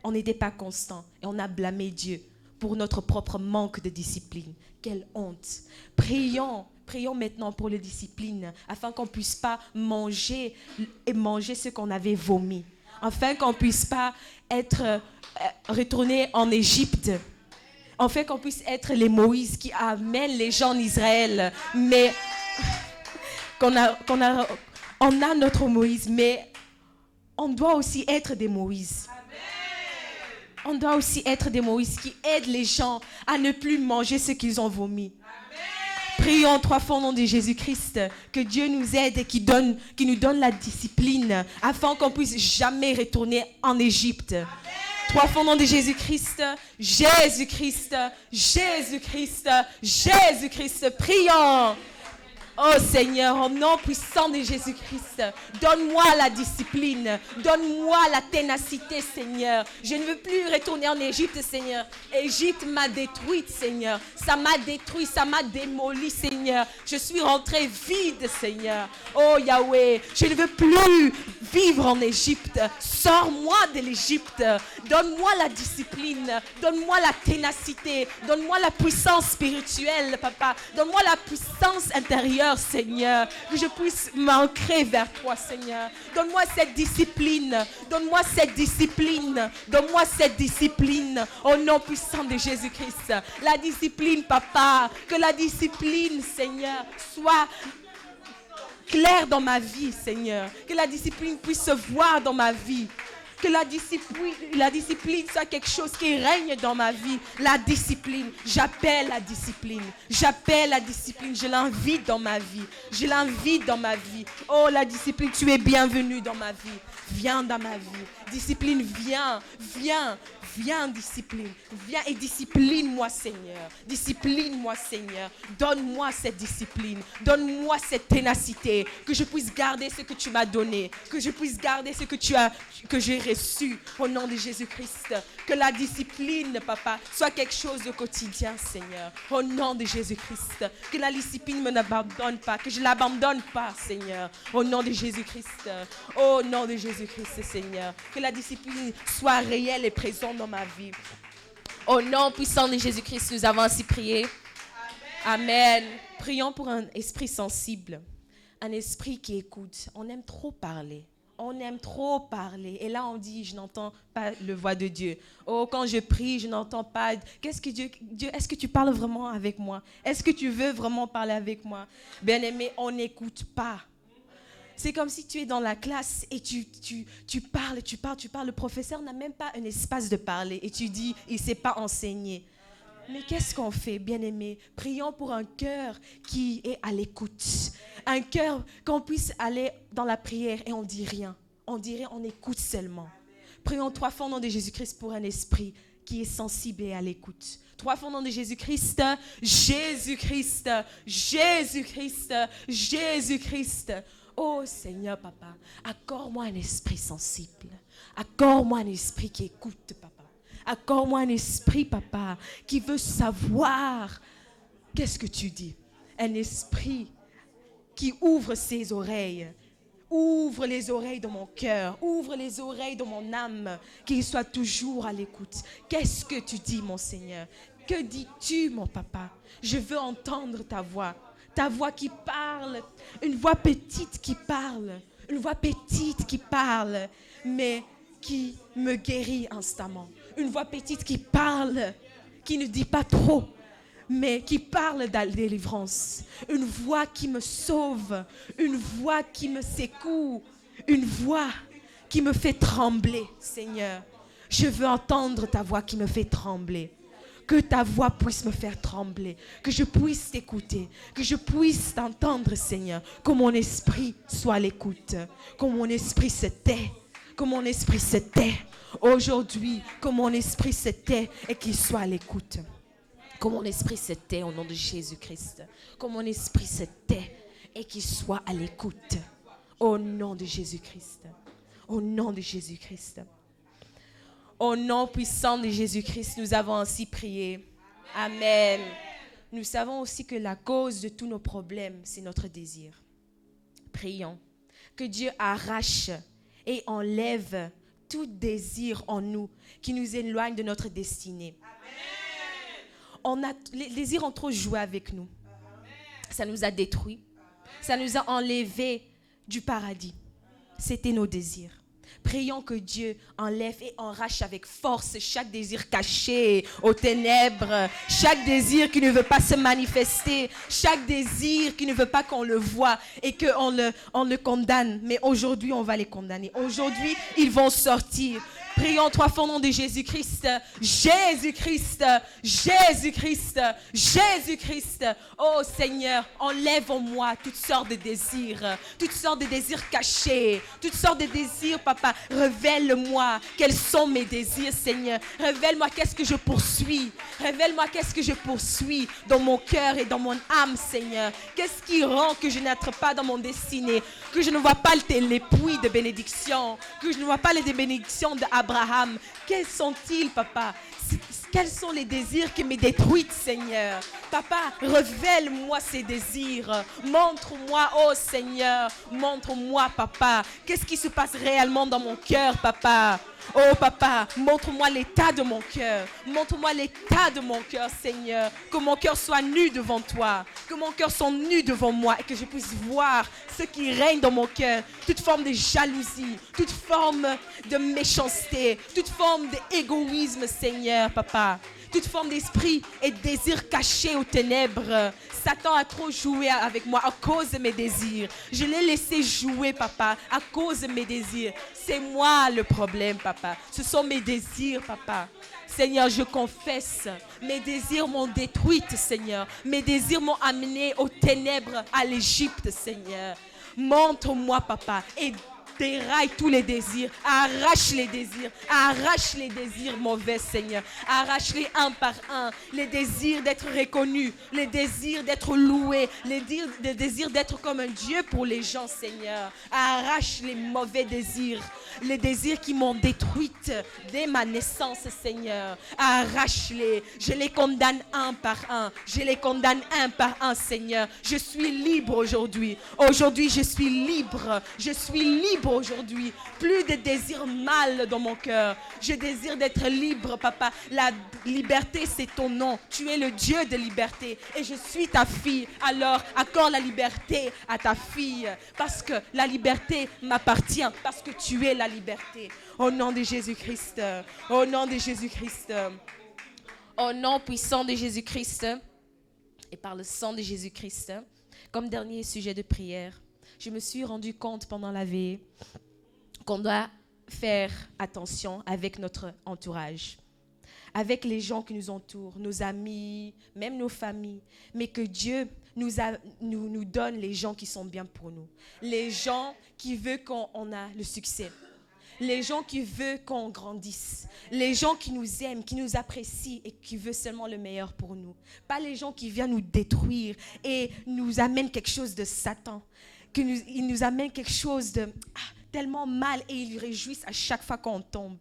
On n'était pas constants et on a blâmé Dieu pour notre propre manque de discipline. Quelle honte. Prions maintenant pour la discipline afin qu'on ne puisse pas manger ce qu'on avait vomi. Afin qu'on ne puisse pas être retourné en Égypte. Afin qu'on puisse être les Moïse qui amènent les gens en Israël. Mais on a notre Moïse, mais on doit aussi être des Moïse. On doit aussi être des Moïse qui aident les gens à ne plus manger ce qu'ils ont vomi. Prions 3 fois au nom de Jésus-Christ, que Dieu nous aide et qui nous donne la discipline afin qu'on puisse jamais retourner en Égypte. 3 fois au nom de Jésus-Christ, Jésus-Christ, Jésus-Christ, Jésus-Christ. Prions. Oh Seigneur, au nom puissant de Jésus-Christ, donne-moi la discipline, donne-moi la ténacité, Seigneur. Je ne veux plus retourner en Égypte, Seigneur. Égypte m'a détruite, Seigneur. Ça m'a détruit, ça m'a démoli, Seigneur. Je suis rentrée vide, Seigneur. Oh Yahweh, je ne veux plus vivre en Égypte. Sors-moi de l'Égypte. Donne-moi la discipline, donne-moi la ténacité, donne-moi la puissance spirituelle, Papa. Donne-moi la puissance intérieure, Seigneur, que je puisse m'ancrer vers toi, Seigneur. Donne-moi cette discipline, donne-moi cette discipline, donne-moi cette discipline au nom puissant de Jésus-Christ. La discipline, Papa, que la discipline, Seigneur, soit claire dans ma vie, Seigneur. Que la discipline puisse se voir dans ma vie. Que la discipline soit quelque chose qui règne dans ma vie. La discipline, j'appelle la discipline. J'appelle la discipline, je l'invite dans ma vie. Je l'invite dans ma vie. Oh, la discipline, tu es bienvenue dans ma vie. Viens dans ma vie. Discipline, viens, viens. Viens, discipline. Viens et discipline-moi, Seigneur. Discipline-moi, Seigneur. Donne-moi cette discipline. Donne-moi cette ténacité. Que je puisse garder ce que tu m'as donné. Que je puisse garder ce que j'ai reçu au nom de Jésus-Christ. Que la discipline, Papa, soit quelque chose de quotidien, Seigneur. Au nom de Jésus-Christ. Que la discipline ne m'abandonne pas. Que je ne l'abandonne pas, Seigneur. Au nom de Jésus-Christ. Au nom de Jésus-Christ, Seigneur. Que la discipline soit réelle et présente dans ma vie. Au nom puissant de Jésus-Christ, nous avons ainsi prié. Amen. Prions pour un esprit sensible, un esprit qui écoute. On aime trop parler. On aime trop parler. Et là, on dit, je n'entends pas la voix de Dieu. Oh, quand je prie, je n'entends pas. Qu'est-ce que Dieu, est-ce que tu parles vraiment avec moi? Est-ce que tu veux vraiment parler avec moi? Bien-aimé, on n'écoute pas. C'est comme si tu es dans la classe et tu parles. Le professeur n'a même pas un espace de parler. Et tu dis, il ne sait pas enseigner. Mais qu'est-ce qu'on fait, bien-aimés? Prions pour un cœur qui est à l'écoute. Un cœur qu'on puisse aller dans la prière et on ne dit rien. On dirait on écoute seulement. Prions 3 fois au nom de Jésus-Christ pour un esprit qui est sensible et à l'écoute. 3 fois au nom de Jésus-Christ. Jésus-Christ. Jésus-Christ. Jésus-Christ. Oh Seigneur, Papa, accorde-moi un esprit sensible. Accorde-moi un esprit qui écoute, Papa. Accorde-moi un esprit, Papa, qui veut savoir qu'est-ce que tu dis. Un esprit qui ouvre ses oreilles. Ouvre les oreilles de mon cœur. Ouvre les oreilles de mon âme. Qu'il soit toujours à l'écoute. Qu'est-ce que tu dis, mon Seigneur? Que dis-tu, mon Papa? Je veux entendre ta voix. Ta voix qui parle, une voix petite qui parle, une voix petite qui parle, mais qui me guérit instamment. Une voix petite qui parle, qui ne dit pas trop, mais qui parle de la délivrance. Une voix qui me sauve, une voix qui me secoue, une voix qui me fait trembler, Seigneur. Je veux entendre ta voix qui me fait trembler. Que ta voix puisse me faire trembler, que je puisse t'écouter, que je puisse t'entendre, Seigneur, que mon esprit soit à l'écoute, que mon esprit se tait, que mon esprit se tait. Aujourd'hui, que mon esprit se tait et qu'il soit à l'écoute. Que mon esprit se tait au nom de Jésus-Christ. Que mon esprit se tait et qu'il soit à l'écoute. Au nom de Jésus-Christ. Au nom de Jésus-Christ. Au nom puissant de Jésus-Christ, nous avons ainsi prié. Amen. Nous savons aussi que la cause de tous nos problèmes, c'est notre désir. Prions. Que Dieu arrache et enlève tout désir en nous qui nous éloigne de notre destinée. Les désirs ont trop joué avec nous. Ça nous a détruits. Ça nous a enlevés du paradis. C'était nos désirs. Prions que Dieu enlève et arrache avec force chaque désir caché aux ténèbres, chaque désir qui ne veut pas se manifester, chaque désir qui ne veut pas qu'on le voie et qu'on le condamne. Mais aujourd'hui, on va les condamner. Aujourd'hui, ils vont sortir. Prions 3 fois au nom de Jésus-Christ. Jésus-Christ, Jésus-Christ, Jésus-Christ. Oh Seigneur, enlève en moi toutes sortes de désirs cachés, toutes sortes de désirs, Papa. Révèle-moi quels sont mes désirs, Seigneur. Révèle-moi qu'est-ce que je poursuis. Révèle-moi qu'est-ce que je poursuis dans mon cœur et dans mon âme, Seigneur. Qu'est-ce qui rend que je n'entre pas dans mon destinée, que je ne vois pas les puits de bénédiction, que je ne vois pas les bénédictions d'Abraham. Quels sont-ils, Papa? Quels sont les désirs qui me détruisent, Seigneur? Papa, révèle-moi ces désirs. Montre-moi, oh Seigneur, montre-moi, Papa, qu'est-ce qui se passe réellement dans mon cœur, Papa? Oh Papa, montre-moi l'état de mon cœur. Montre-moi l'état de mon cœur, Seigneur. Que mon cœur soit nu devant toi. Que mon cœur soit nu devant moi et que je puisse voir ce qui règne dans mon cœur. Toute forme de jalousie, toute forme de méchanceté, toute forme d'égoïsme, Seigneur, Papa. Toute forme d'esprit et de désir caché aux ténèbres. Satan a trop joué avec moi à cause de mes désirs. Je l'ai laissé jouer, Papa, à cause de mes désirs. C'est moi le problème, Papa. Ce sont mes désirs, Papa. Seigneur, je confesse, mes désirs m'ont détruite, Seigneur. Mes désirs m'ont amené aux ténèbres, à l'Égypte, Seigneur. Montre-moi, Papa, et déraille tous les désirs, arrache les désirs mauvais, Seigneur. Arrache-les un par un. Les désirs d'être reconnu, les désirs d'être loué, les désirs d'être comme un Dieu pour les gens, Seigneur. Arrache les mauvais désirs, les désirs qui m'ont détruite dès ma naissance, Seigneur. Arrache-les. Je les condamne un par un. Je les condamne un par un, Seigneur. Je suis libre aujourd'hui. Aujourd'hui, je suis libre. Je suis libre aujourd'hui. Plus de désirs mal dans mon cœur. Je désire d'être libre, Papa. La liberté, c'est ton nom. Tu es le Dieu de liberté. Et je suis ta fille. Alors, accorde la liberté à ta fille. Parce que la liberté m'appartient. Parce que tu es la liberté. Au nom de Jésus-Christ. Au nom de Jésus-Christ. Au nom puissant de Jésus-Christ. Et par le sang de Jésus-Christ. Comme dernier sujet de prière. Je me suis rendu compte pendant la veillée qu'on doit faire attention avec notre entourage, avec les gens qui nous entourent, nos amis, même nos familles, mais que Dieu nous donne les gens qui sont bien pour nous, les gens qui veulent qu'on a le succès, les gens qui veulent qu'on grandisse, les gens qui nous aiment, qui nous apprécient et qui veulent seulement le meilleur pour nous. Pas les gens qui viennent nous détruire et nous amènent quelque chose de Satan. Il nous amène quelque chose de tellement mal et ils réjouissent à chaque fois qu'on tombe.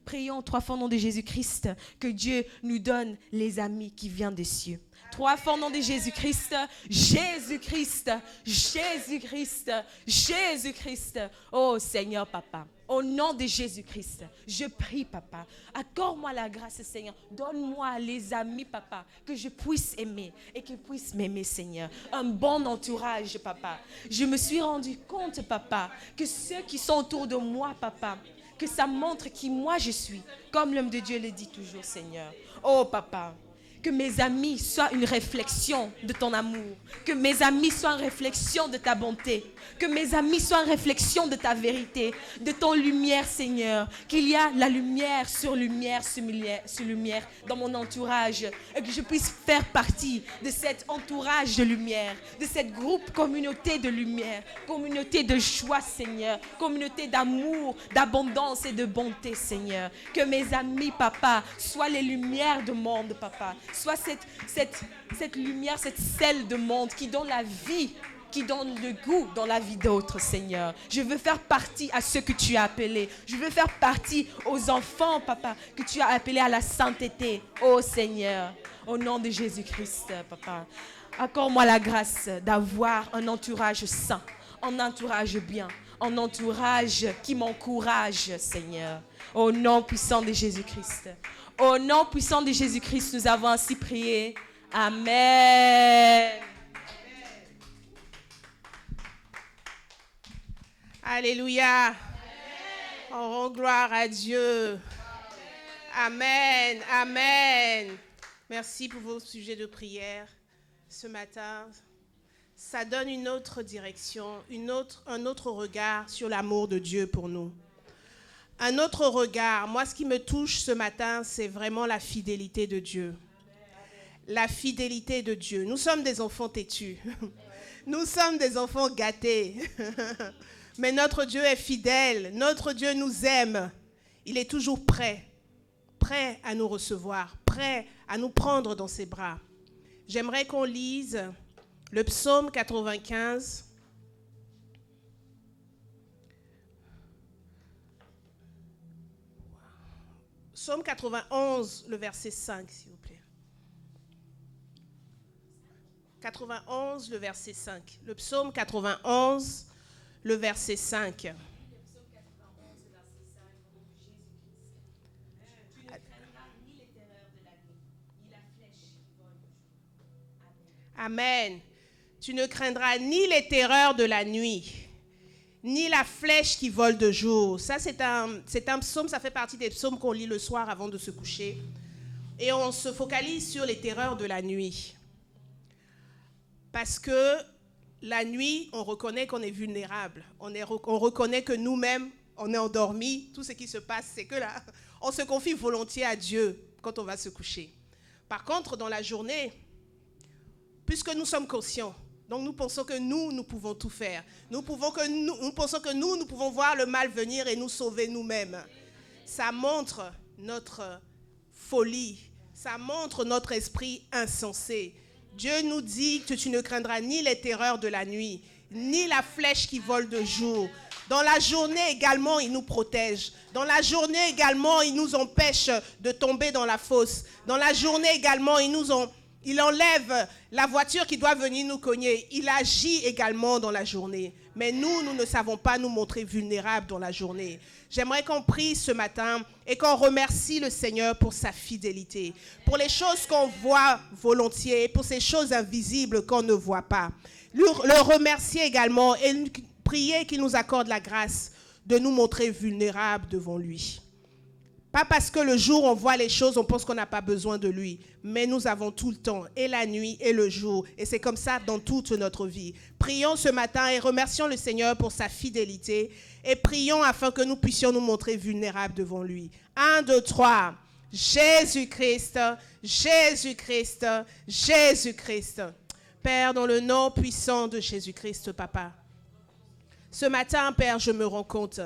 Prions 3 fois au nom de Jésus-Christ que Dieu nous donne les amis qui viennent des cieux. 3 fois au nom de Jésus-Christ, Jésus-Christ, Jésus-Christ, Jésus-Christ. Oh Seigneur Papa, au nom de Jésus-Christ, je prie Papa, accorde-moi la grâce Seigneur, donne-moi les amis Papa, que je puisse aimer et qu'ils puissent m'aimer Seigneur. Un bon entourage Papa. Je me suis rendu compte Papa, que ceux qui sont autour de moi Papa, que ça montre qui moi je suis. Comme l'homme de Dieu le dit toujours, Seigneur. Oh, Papa, que mes amis soient une réflexion de ton amour. Que mes amis soient une réflexion de ta bonté. Que mes amis soient une réflexion de ta vérité, de ton lumière, Seigneur. Qu'il y a la lumière sur lumière sur lumière dans mon entourage. Et que je puisse faire partie de cet entourage de lumière, de cette groupe communauté de lumière, communauté de joie, Seigneur, communauté d'amour, d'abondance et de bonté, Seigneur. Que mes amis, Papa, soient les lumières du monde, Papa. Soit cette lumière, cette sel de monde qui donne la vie, qui donne le goût dans la vie d'autres, Seigneur. Je veux faire partie à ceux que tu as appelés. Je veux faire partie aux enfants, Papa, que tu as appelés à la sainteté. Oh Seigneur, au nom de Jésus-Christ, Papa, accorde-moi la grâce d'avoir un entourage saint, un entourage bien, un entourage qui m'encourage, Seigneur. Au nom puissant de Jésus-Christ. Au nom puissant de Jésus-Christ, nous avons ainsi prié. Amen. Alléluia. On rend gloire à Dieu. Amen. Amen. Merci pour vos sujets de prière ce matin. Ça donne une autre direction, un autre regard sur l'amour de Dieu pour nous. Un autre regard. Moi, ce qui me touche ce matin, c'est vraiment la fidélité de Dieu. La fidélité de Dieu. Nous sommes des enfants têtus. Nous sommes des enfants gâtés. Mais notre Dieu est fidèle. Notre Dieu nous aime. Il est toujours prêt à nous recevoir, prêt à nous prendre dans ses bras. J'aimerais qu'on lise le psaume 95. Psaume 91, le verset 5, s'il vous plaît. 91, le verset 5. Le psaume 91, le verset 5. Amen. Tu ne craindras ni les terreurs de la nuit, ni la flèche qui vole de jour. Ça, c'est un psaume, ça fait partie des psaumes qu'on lit le soir avant de se coucher. Et on se focalise sur les terreurs de la nuit. Parce que la nuit, on reconnaît qu'on est vulnérable. On reconnaît que nous-mêmes, on est endormis. Tout ce qui se passe, c'est que là, on se confie volontiers à Dieu quand on va se coucher. Par contre, dans la journée, puisque nous sommes conscients, donc nous pensons que nous pouvons tout faire. Nous pensons que nous pouvons voir le mal venir et nous sauver nous-mêmes. Ça montre notre folie. Ça montre notre esprit insensé. Dieu nous dit que tu ne craindras ni les terreurs de la nuit, ni la flèche qui vole de jour. Dans la journée également, il nous protège. Dans la journée également, il nous empêche de tomber dans la fosse. Dans la journée également, il enlève la voiture qui doit venir nous cogner. Il agit également dans la journée. Mais nous ne savons pas nous montrer vulnérables dans la journée. J'aimerais qu'on prie ce matin et qu'on remercie le Seigneur pour sa fidélité, pour les choses qu'on voit volontiers, pour ces choses invisibles qu'on ne voit pas. Le remercier également et prier qu'il nous accorde la grâce de nous montrer vulnérables devant lui. Pas parce que le jour on voit les choses, on pense qu'on n'a pas besoin de lui. Mais nous avons tout le temps, et la nuit et le jour. Et c'est comme ça dans toute notre vie. Prions ce matin et remercions le Seigneur pour sa fidélité. Et prions afin que nous puissions nous montrer vulnérables devant lui. 1, 2, 3. Jésus-Christ, Jésus-Christ, Jésus-Christ. Père, dans le nom puissant de Jésus-Christ, Papa. Ce matin, Père, je me rends compte.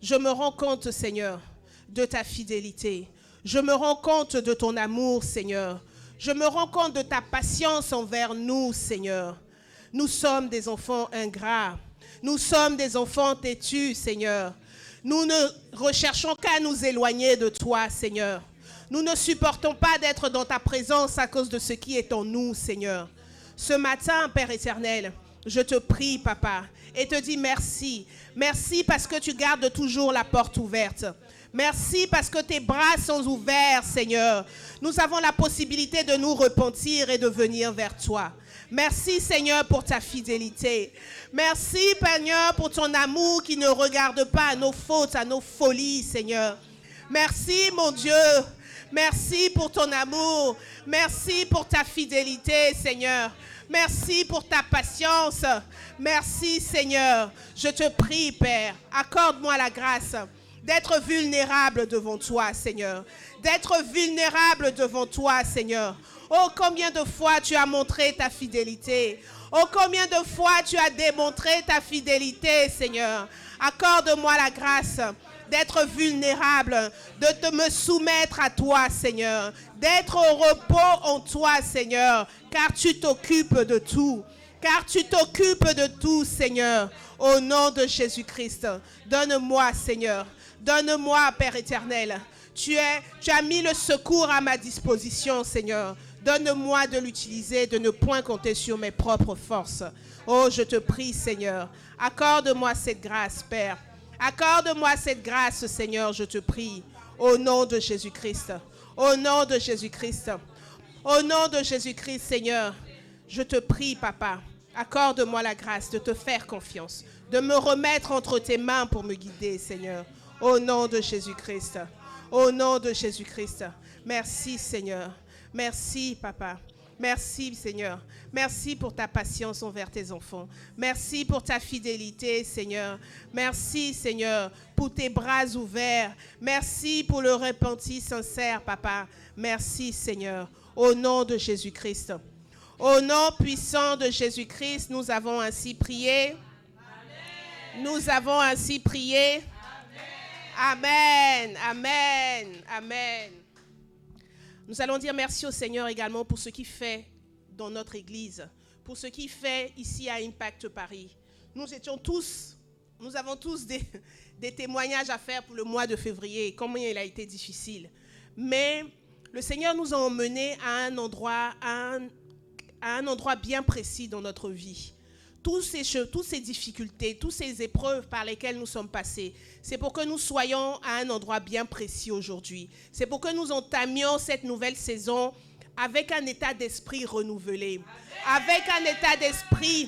Je me rends compte, Seigneur, de ta fidélité. Je me rends compte de ton amour, Seigneur. Je me rends compte de ta patience envers nous, Seigneur. Nous sommes des enfants ingrats. Nous sommes des enfants têtus, Seigneur. Nous ne recherchons qu'à nous éloigner de toi, Seigneur. Nous ne supportons pas d'être dans ta présence à cause de ce qui est en nous, Seigneur. Ce matin, Père éternel, je te prie, Papa, et te dis merci. Merci parce que tu gardes toujours la porte ouverte. Merci parce que tes bras sont ouverts, Seigneur. Nous avons la possibilité de nous repentir et de venir vers toi. Merci, Seigneur, pour ta fidélité. Merci, Seigneur, pour ton amour qui ne regarde pas à nos fautes, à nos folies, Seigneur. Merci, mon Dieu. Merci pour ton amour. Merci pour ta fidélité, Seigneur. Merci pour ta patience. Merci, Seigneur. Je te prie, Père, accorde-moi la grâce d'être vulnérable devant toi, Seigneur. D'être vulnérable devant toi, Seigneur. Oh, combien de fois tu as montré ta fidélité. Oh, combien de fois tu as démontré ta fidélité, Seigneur. Accorde-moi la grâce d'être vulnérable, de me soumettre à toi, Seigneur. D'être au repos en toi, Seigneur. Car tu t'occupes de tout. Car tu t'occupes de tout, Seigneur. Au nom de Jésus-Christ. Donne-moi, Seigneur. Donne-moi, Père éternel. Tu as mis le secours à ma disposition, Seigneur. Donne-moi de l'utiliser, de ne point compter sur mes propres forces. Oh, je te prie, Seigneur. Accorde-moi cette grâce, Père. Accorde-moi cette grâce, Seigneur, je te prie. Au nom de Jésus-Christ. Au nom de Jésus-Christ. Au nom de Jésus-Christ, Seigneur. Je te prie, Papa. Accorde-moi la grâce de te faire confiance. De me remettre entre tes mains pour me guider, Seigneur. Au nom de Jésus-Christ. Au nom de Jésus-Christ. Merci, Seigneur. Merci, Papa. Merci, Seigneur. Merci pour ta patience envers tes enfants. Merci pour ta fidélité, Seigneur. Merci, Seigneur, pour tes bras ouverts. Merci pour le repenti sincère, Papa. Merci, Seigneur. Au nom de Jésus-Christ. Au nom puissant de Jésus-Christ, nous avons ainsi prié. Amen. Nous avons ainsi prié. Amen. Amen. Amen. Nous allons dire merci au Seigneur également pour ce qu'il fait dans notre église, pour ce qu'il fait ici à Impact Paris. Nous avons tous des témoignages à faire pour le mois de février, comment il a été difficile. Mais le Seigneur nous a emmenés à un endroit bien précis dans notre vie. Toutes ces difficultés, toutes ces épreuves par lesquelles nous sommes passés, c'est pour que nous soyons à un endroit bien précis aujourd'hui. C'est pour que nous entamions cette nouvelle saison avec un état d'esprit renouvelé, avec un état d'esprit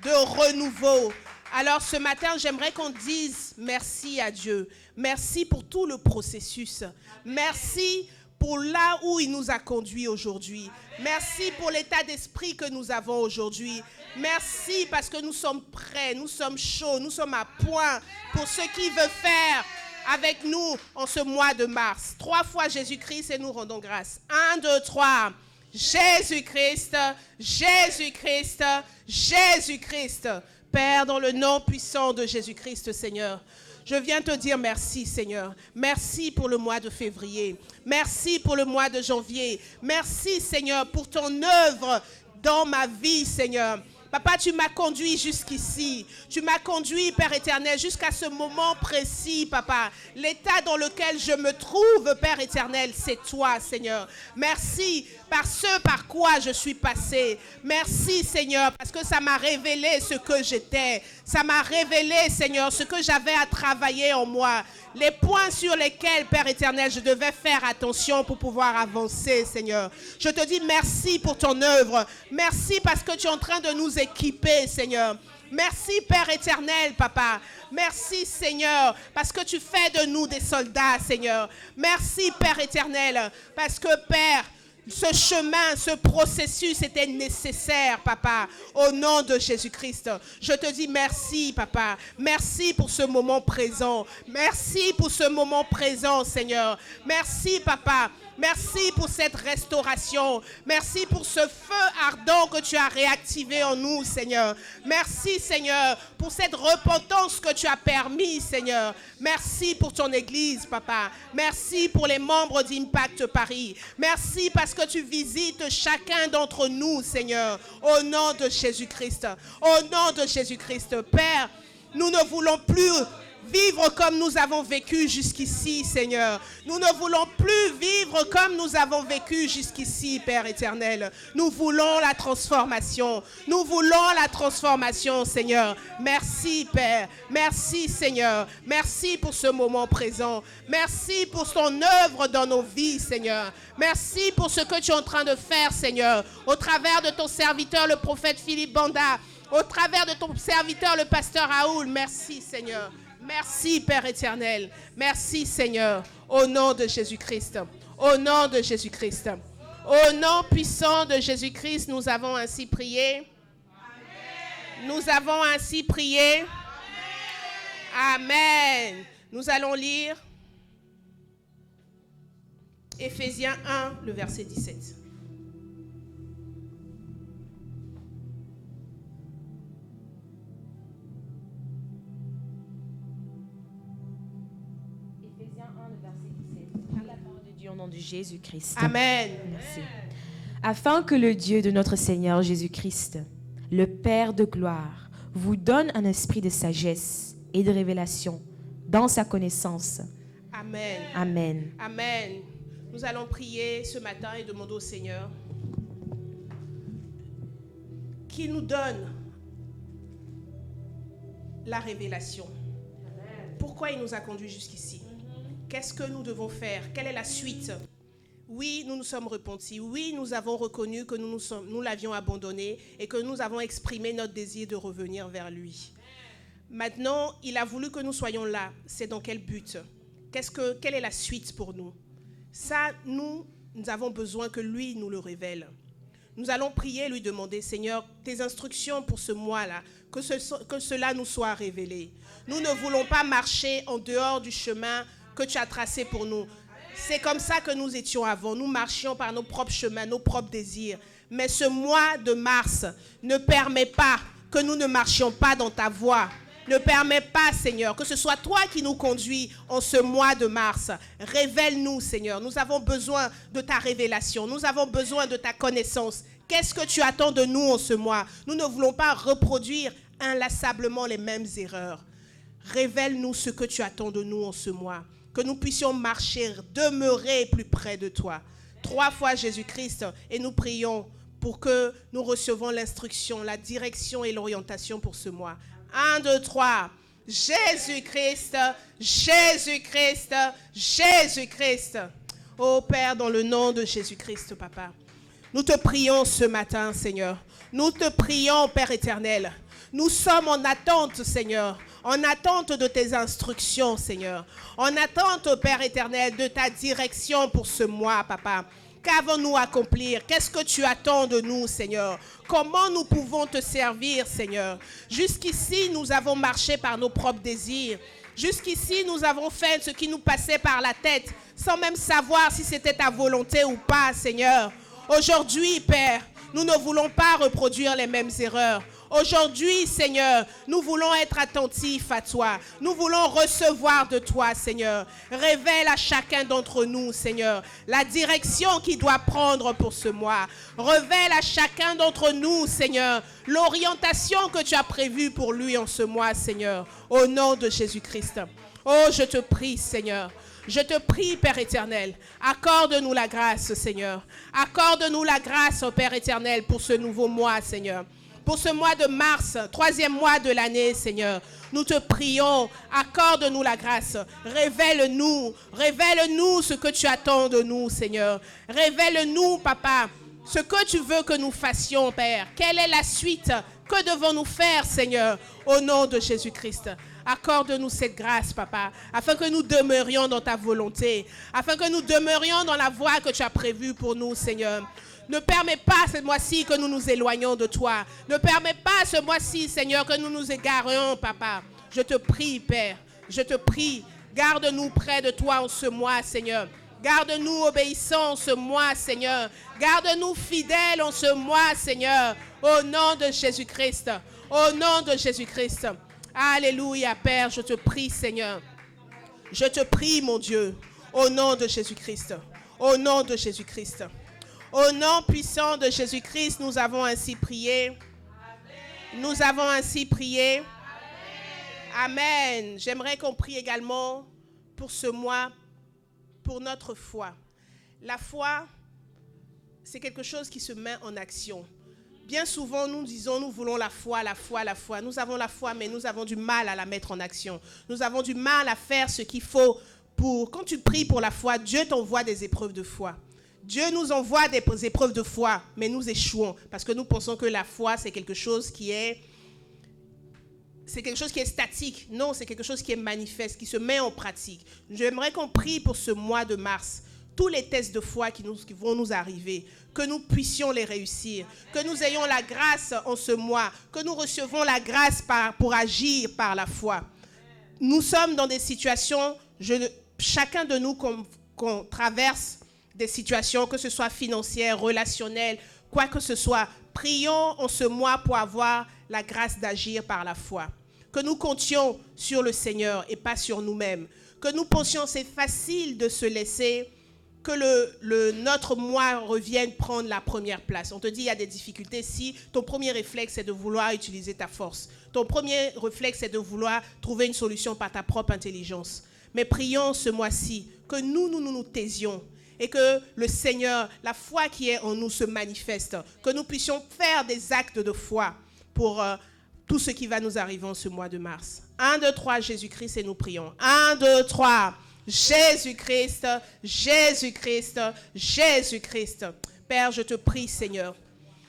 de renouveau. Alors ce matin, j'aimerais qu'on dise merci à Dieu. Merci pour tout le processus. Merci pour là où il nous a conduits aujourd'hui. Merci pour l'état d'esprit que nous avons aujourd'hui. Merci parce que nous sommes prêts, nous sommes chauds, nous sommes à point pour ce qu'il veut faire avec nous en ce mois de mars. 3 fois Jésus-Christ et nous rendons grâce. 1, 2, 3. Jésus-Christ, Jésus-Christ, Jésus-Christ. Père, dans le nom puissant de Jésus-Christ, Seigneur, je viens te dire merci, Seigneur. Merci pour le mois de février. Merci pour le mois de janvier. Merci, Seigneur, pour ton œuvre dans ma vie, Seigneur. Papa, tu m'as conduit jusqu'ici. Tu m'as conduit, Père éternel, jusqu'à ce moment précis, Papa. L'état dans lequel je me trouve, Père éternel, c'est toi, Seigneur. Merci par ce par quoi je suis passé. Merci, Seigneur, parce que ça m'a révélé ce que j'étais. Ça m'a révélé, Seigneur, ce que j'avais à travailler en moi. Les points sur lesquels, Père éternel, je devais faire attention pour pouvoir avancer, Seigneur. Je te dis merci pour ton œuvre. Merci parce que tu es en train de nous équiper, Seigneur. Merci, Père éternel, Papa. Merci, Seigneur, parce que tu fais de nous des soldats, Seigneur. Merci, Père éternel, parce que, Père, ce chemin, ce processus était nécessaire, Papa, au nom de Jésus-Christ. Je te dis merci, Papa. Merci pour ce moment présent. Merci pour ce moment présent, Seigneur. Merci, Papa. Merci pour cette restauration. Merci pour ce feu ardent que tu as réactivé en nous, Seigneur. Merci, Seigneur, pour cette repentance que tu as permis, Seigneur. Merci pour ton Église, Papa. Merci pour les membres d'Impact Paris. Merci parce que tu visites chacun d'entre nous, Seigneur, au nom de Jésus-Christ. Au nom de Jésus-Christ, Père, nous ne voulons plus vivre comme nous avons vécu jusqu'ici, Seigneur. Nous ne voulons plus vivre comme nous avons vécu jusqu'ici, Père éternel. Nous voulons la transformation. Nous voulons la transformation, Seigneur. Merci, Père. Merci, Seigneur. Merci pour ce moment présent. Merci pour ton œuvre dans nos vies, Seigneur. Merci pour ce que tu es en train de faire, Seigneur, au travers de ton serviteur, le prophète Philippe Banda, au travers de ton serviteur, le pasteur Raoul. Merci, Seigneur. Merci, Père éternel. Merci, Seigneur. Au nom de Jésus-Christ. Au nom de Jésus-Christ. Au nom puissant de Jésus-Christ, nous avons ainsi prié. Amen. Nous avons ainsi prié. Amen. Amen. Nous allons lire Éphésiens 1, le verset 17. Au nom de Jésus-Christ. Amen. Merci. Afin que le Dieu de notre Seigneur Jésus-Christ, le Père de gloire, vous donne un esprit de sagesse et de révélation dans sa connaissance. Amen. Amen. Amen. Nous allons prier ce matin et demander au Seigneur qu'il nous donne la révélation. Pourquoi il nous a conduits jusqu'ici? Qu'est-ce que nous devons faire? Quelle est la suite? Oui, nous nous sommes repentis. Oui, nous avons reconnu que nous l'avions abandonné et que nous avons exprimé notre désir de revenir vers lui. Maintenant, il a voulu que nous soyons là. C'est dans quel but? Quelle est la suite pour nous? Ça, nous avons besoin que lui nous le révèle. Nous allons prier, lui demander, Seigneur, tes instructions pour ce mois-là, que cela nous soit révélé. Nous ne voulons pas marcher en dehors du chemin que tu as tracé pour nous. C'est comme ça que nous étions avant. Nous marchions par nos propres chemins, nos propres désirs. Mais ce mois de mars ne permet pas que nous ne marchions pas dans ta voie. Ne permet pas, Seigneur, que ce soit toi qui nous conduis en ce mois de mars. Révèle-nous, Seigneur. Nous avons besoin de ta révélation. Nous avons besoin de ta connaissance. Qu'est-ce que tu attends de nous en ce mois? Nous ne voulons pas reproduire inlassablement les mêmes erreurs. Révèle-nous ce que tu attends de nous en ce mois. Que nous puissions marcher, demeurer plus près de toi. 3 fois Jésus-Christ, et nous prions pour que nous recevons l'instruction, la direction et l'orientation pour ce mois. 1, 2, 3. Jésus-Christ, Jésus-Christ, Jésus-Christ. Oh Père, dans le nom de Jésus-Christ, Papa, nous te prions ce matin, Seigneur. Nous te prions, Père éternel. Nous sommes en attente, Seigneur, en attente de tes instructions, Seigneur. En attente, Père éternel, de ta direction pour ce mois, Papa. Qu'avons-nous à accomplir? Qu'est-ce que tu attends de nous, Seigneur? Comment nous pouvons te servir, Seigneur? Jusqu'ici, nous avons marché par nos propres désirs. Jusqu'ici, nous avons fait ce qui nous passait par la tête, sans même savoir si c'était ta volonté ou pas, Seigneur. Aujourd'hui, Père, nous ne voulons pas reproduire les mêmes erreurs. Aujourd'hui, Seigneur, nous voulons être attentifs à toi. Nous voulons recevoir de toi, Seigneur. Révèle à chacun d'entre nous, Seigneur, la direction qu'il doit prendre pour ce mois. Révèle à chacun d'entre nous, Seigneur, l'orientation que tu as prévue pour lui en ce mois, Seigneur. Au nom de Jésus-Christ. Oh, je te prie, Seigneur. Je te prie, Père éternel, accorde-nous la grâce, Seigneur. Accorde-nous la grâce, Père éternel, pour ce nouveau mois, Seigneur. Pour ce mois de mars, 3e mois de l'année, Seigneur, nous te prions, accorde-nous la grâce. Révèle-nous ce que tu attends de nous, Seigneur. Révèle-nous, Papa, ce que tu veux que nous fassions, Père. Quelle est la suite? Que devons-nous faire, Seigneur, au nom de Jésus-Christ? Accorde-nous cette grâce, Papa, afin que nous demeurions dans ta volonté, afin que nous demeurions dans la voie que tu as prévue pour nous, Seigneur. Ne permets pas ce mois-ci que nous nous éloignions de toi. Ne permets pas ce mois-ci, Seigneur, que nous nous égarions, Papa. Je te prie, Père, je te prie, garde-nous près de toi en ce mois, Seigneur. Garde-nous obéissants en ce mois, Seigneur. Garde-nous fidèles en ce mois, Seigneur. Au nom de Jésus-Christ. Au nom de Jésus-Christ. Alléluia, Père, je te prie, Seigneur. Je te prie, mon Dieu, au nom de Jésus-Christ. Au nom de Jésus-Christ. Au nom puissant de Jésus-Christ, nous avons ainsi prié. Amen. Nous avons ainsi prié. Amen. J'aimerais qu'on prie également pour ce mois, pour notre foi. La foi, c'est quelque chose qui se met en action. Bien souvent, nous disons, nous voulons la foi, la foi, la foi. Nous avons la foi, mais nous avons du mal à la mettre en action. Nous avons du mal à faire ce qu'il faut pour... Quand tu pries pour la foi, Dieu t'envoie des épreuves de foi. Dieu nous envoie des épreuves de foi, mais nous échouons parce que nous pensons que la foi, c'est quelque chose qui est statique. Non, c'est quelque chose qui est manifeste, qui se met en pratique. J'aimerais qu'on prie pour ce mois de mars. Tous les tests de foi qui vont nous arriver, que nous puissions les réussir, que nous ayons la grâce en ce mois, que nous recevons la grâce pour agir par la foi. Nous sommes dans des situations, chacun de nous qu'on traverse des situations, que ce soit financières, relationnelles, quoi que ce soit. Prions en ce mois pour avoir la grâce d'agir par la foi. Que nous comptions sur le Seigneur et pas sur nous-mêmes. Que nous pensions c'est facile de se laisser, que notre moi revienne prendre la première place. On te dit il y a des difficultés. Si ton premier réflexe est de vouloir utiliser ta force, ton premier réflexe est de vouloir trouver une solution par ta propre intelligence. Mais prions ce mois-ci que nous taisions et que le Seigneur, la foi qui est en nous se manifeste, que nous puissions faire des actes de foi pour tout ce qui va nous arriver en ce mois de mars. 1, 2, 3, Jésus-Christ et nous prions. 1, 2, 3. Jésus-Christ, Jésus-Christ, Jésus-Christ. Père, je te prie, Seigneur.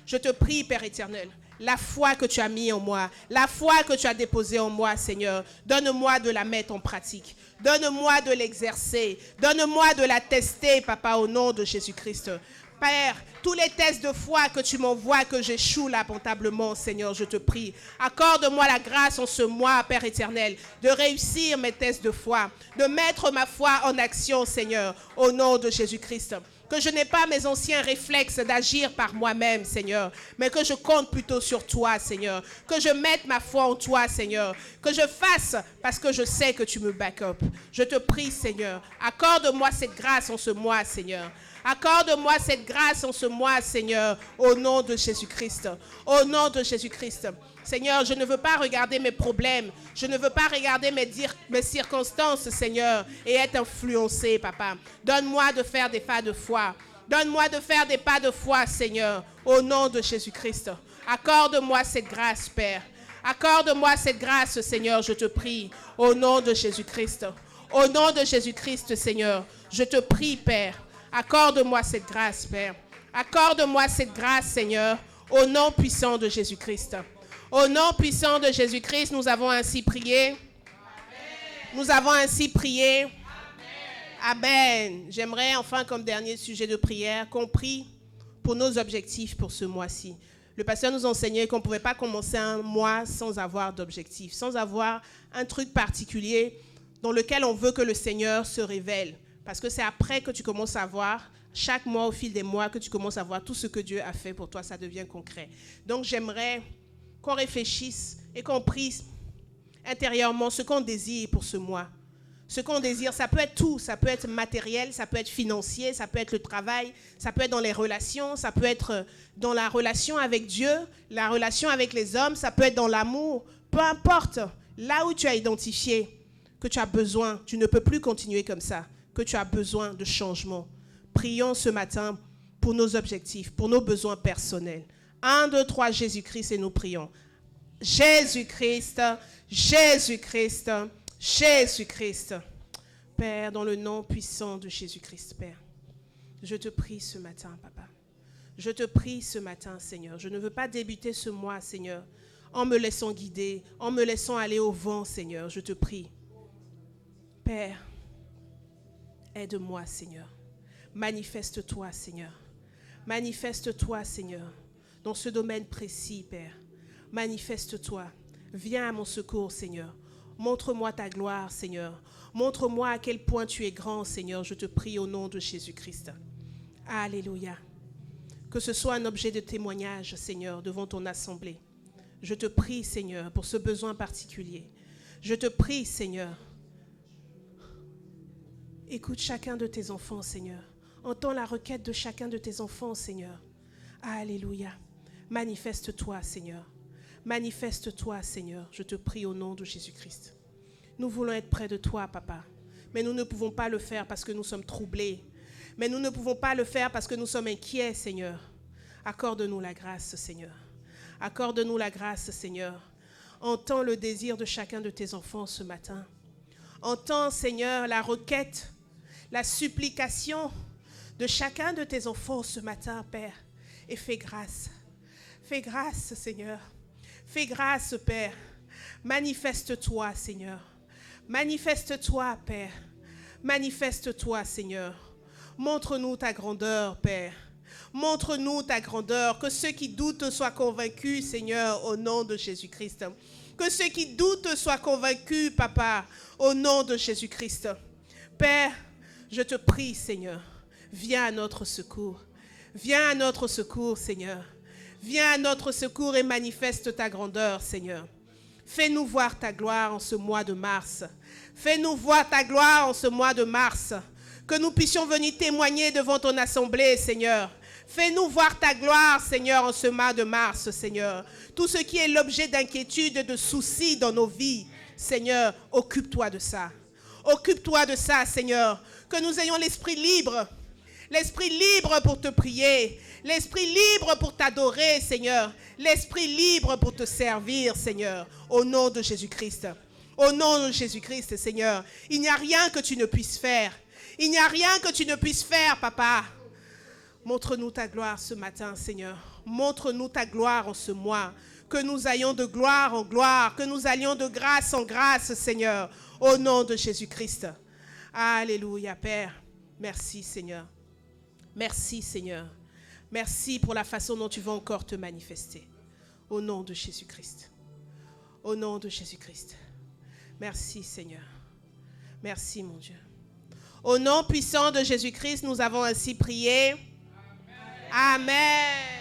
Je te prie, Père éternel. La foi que tu as mis en moi, la foi que tu as déposée en moi, Seigneur, donne-moi de la mettre en pratique. Donne-moi de l'exercer. Donne-moi de la tester, Papa, au nom de Jésus-Christ. Père, tous les tests de foi que tu m'envoies, que j'échoue lamentablement, Seigneur, je te prie. Accorde-moi la grâce en ce mois, Père éternel, de réussir mes tests de foi, de mettre ma foi en action, Seigneur, au nom de Jésus-Christ. Que je n'ai pas mes anciens réflexes d'agir par moi-même, Seigneur, mais que je compte plutôt sur toi, Seigneur. Que je mette ma foi en toi, Seigneur. Que je fasse parce que je sais que tu me back up. Je te prie, Seigneur, accorde-moi cette grâce en ce mois, Seigneur. Accorde-moi cette grâce en ce mois, Seigneur, au nom de Jésus-Christ. Au nom de Jésus-Christ. Seigneur, je ne veux pas regarder mes problèmes. Je ne veux pas regarder mes circonstances, Seigneur, et être influencé, Papa. Donne-moi de faire des pas de foi. Donne-moi de faire des pas de foi, Seigneur, au nom de Jésus-Christ. Accorde-moi cette grâce, Père. Accorde-moi cette grâce, Seigneur, je te prie, au nom de Jésus-Christ. Au nom de Jésus-Christ, Seigneur, je te prie, Père. Accorde-moi cette grâce, Père. Accorde-moi cette grâce, Seigneur, au nom puissant de Jésus-Christ. Au nom puissant de Jésus-Christ, nous avons ainsi prié. Amen. Nous avons ainsi prié. Amen. Amen. J'aimerais enfin, comme dernier sujet de prière, qu'on prie pour nos objectifs pour ce mois-ci. Le pasteur nous enseignait qu'on ne pouvait pas commencer un mois sans avoir d'objectifs, sans avoir un truc particulier dans lequel on veut que le Seigneur se révèle. Parce que c'est après que tu commences à voir, chaque mois, au fil des mois, que tu commences à voir tout ce que Dieu a fait pour toi, ça devient concret. Donc j'aimerais qu'on réfléchisse et qu'on prie intérieurement ce qu'on désire pour ce mois. Ce qu'on désire, ça peut être tout, ça peut être matériel, ça peut être financier, ça peut être le travail, ça peut être dans les relations, ça peut être dans la relation avec Dieu, la relation avec les hommes, ça peut être dans l'amour, peu importe, là où tu as identifié que tu as besoin, tu ne peux plus continuer comme ça, que tu as besoin de changement. Prions ce matin pour nos objectifs, pour nos besoins personnels. 1, 2, 3, Jésus-Christ et nous prions. Jésus-Christ, Jésus-Christ, Jésus-Christ. Père, dans le nom puissant de Jésus-Christ, Père, je te prie ce matin, Papa. Je te prie ce matin, Seigneur. Je ne veux pas débuter ce mois, Seigneur, en me laissant guider, en me laissant aller au vent, Seigneur. Je te prie. Père, aide-moi, Seigneur. Manifeste-toi, Seigneur. Manifeste-toi, Seigneur, dans ce domaine précis, Père. Manifeste-toi. Viens à mon secours, Seigneur. Montre-moi ta gloire, Seigneur. Montre-moi à quel point tu es grand, Seigneur. Je te prie au nom de Jésus-Christ. Alléluia. Que ce soit un objet de témoignage, Seigneur, devant ton assemblée. Je te prie, Seigneur, pour ce besoin particulier. Je te prie, Seigneur. Écoute chacun de tes enfants, Seigneur. Entends la requête de chacun de tes enfants, Seigneur. Alléluia. Manifeste-toi, Seigneur. Manifeste-toi, Seigneur, je te prie au nom de Jésus-Christ. Nous voulons être près de toi, Papa, mais nous ne pouvons pas le faire parce que nous sommes troublés. Mais nous ne pouvons pas le faire parce que nous sommes inquiets, Seigneur. Accorde-nous la grâce, Seigneur. Accorde-nous la grâce, Seigneur. Entends le désir de chacun de tes enfants ce matin. Entends, Seigneur, la requête, la supplication de chacun de tes enfants ce matin, Père. Et fais grâce. Fais grâce, Seigneur. Fais grâce, Père. Manifeste-toi, Seigneur. Manifeste-toi, Père. Manifeste-toi, Seigneur. Montre-nous ta grandeur, Père. Montre-nous ta grandeur. Que ceux qui doutent soient convaincus, Seigneur, au nom de Jésus-Christ. Que ceux qui doutent soient convaincus, Papa, au nom de Jésus-Christ. Père, je te prie, Seigneur, viens à notre secours. Viens à notre secours, Seigneur. Viens à notre secours et manifeste ta grandeur, Seigneur. Fais-nous voir ta gloire en ce mois de mars. Fais-nous voir ta gloire en ce mois de mars. Que nous puissions venir témoigner devant ton assemblée, Seigneur. Fais-nous voir ta gloire, Seigneur, en ce mois de mars, Seigneur. Tout ce qui est l'objet d'inquiétude et de soucis dans nos vies, Seigneur, occupe-toi de ça. Occupe-toi de ça, Seigneur. Que nous ayons l'esprit libre. L'esprit libre pour te prier. L'esprit libre pour t'adorer, Seigneur. L'esprit libre pour te servir, Seigneur. Au nom de Jésus-Christ. Au nom de Jésus-Christ, Seigneur. Il n'y a rien que tu ne puisses faire. Il n'y a rien que tu ne puisses faire, Papa. Montre-nous ta gloire ce matin, Seigneur. Montre-nous ta gloire en ce mois. Que nous ayons de gloire en gloire. Que nous allions de grâce en grâce, Seigneur. Au nom de Jésus-Christ. Alléluia, Père. Merci, Seigneur. Merci, Seigneur. Merci pour la façon dont tu vas encore te manifester. Au nom de Jésus-Christ. Au nom de Jésus-Christ. Merci, Seigneur. Merci, mon Dieu. Au nom puissant de Jésus-Christ, nous avons ainsi prié. Amen.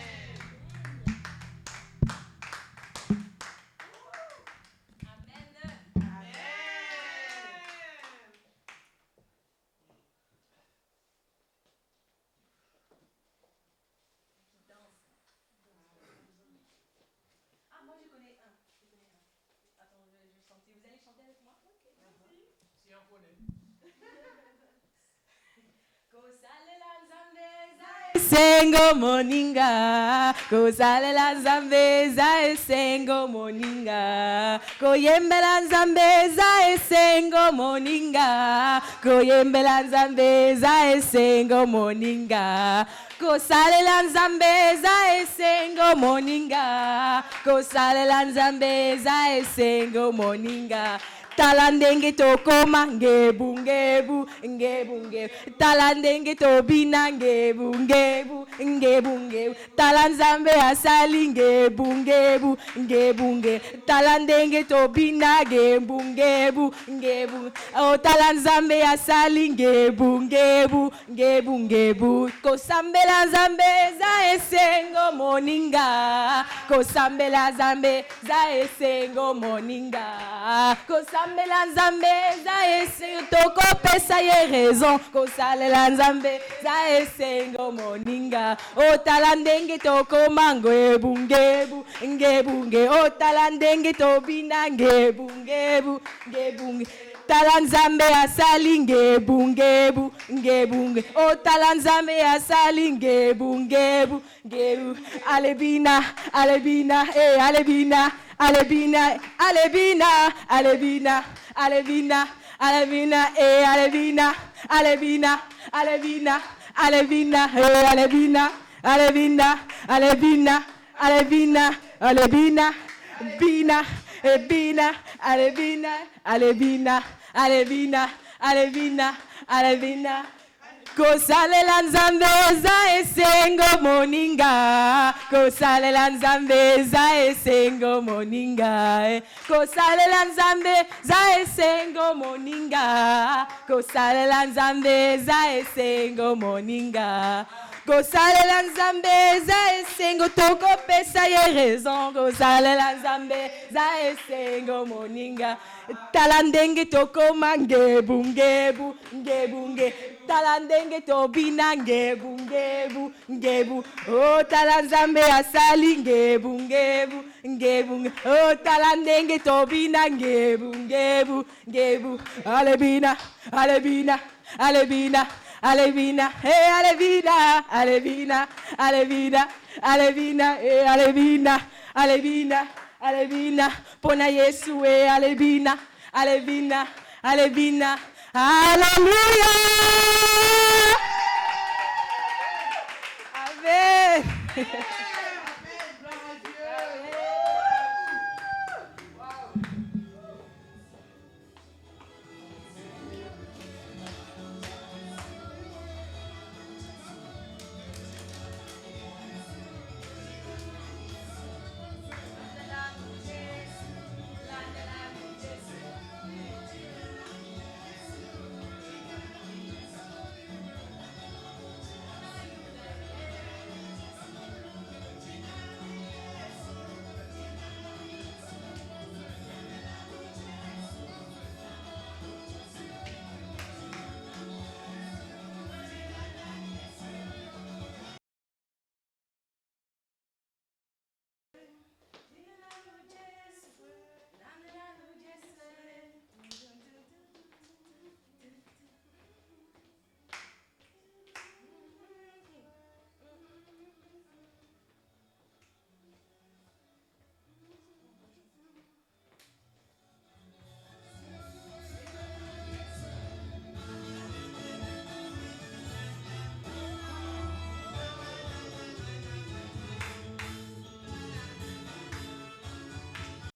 Sengo moninga, kosalela zambeza esengo moninga, koyembela zambeza esengo moninga, koyembela zambeza esengo moninga, kosalela zambeza esengo moninga, kosalela zambeza esengo moninga. Talandenge to koma ngebu ngebu ngebu ngebu talandenge to bina ngebu ngebu ngebu ngebu talanzambe asali ngebu ngebu ngebu ngebu talandenge to bina ngebu ngebu ngebu o talanzambe asali ngebu ngebu ngebu ngebu kosambela zambe za esengo moninga kosambela zambe za esengo moninga Kosambela nzambe za ese toko pesa ye raison kosalela nzambe za esengo moninga otalandenge toko mango ebungebu ngebunge otalandenge to bina ngebu ngebu ngebunge talanzambe asali ngebu ngebu ngebunge otalanzambe asali ngebu ngebu ngebu alebina alebina alebina Alebina, Alebina, Alebina, Alebina, Alebina, Alebina, Alebina, Alebina, Alebina, Alebina, Alebina, Alebina, Alebina, Alebina, Bina, Bina, Alebina, Alebina, Alebina, Alebina, Alebina. Kosalela nzambe za esengo moninga Kosalela nzambe za esengo moninga Kosalela nzambe za esengo moninga Kosalela nzambe za esengo moninga Kosalela nzambe za esengo toko pesa ye raison Kosalela nzambe za esengo moninga Talandenge toko mangebu ngebu ngebu ngebu talandenge tobina ngebu ngebu ngebu oh talanzambe asali ngebu ngebu ngebu oh talandenge tobina ngebu ngebu ngebu alebina alebina alebina alebina hey alebina alebina alebina alebina hey alebina alebina alebina pona Yesu hey alebina alebina alebina Alléluia. Amen.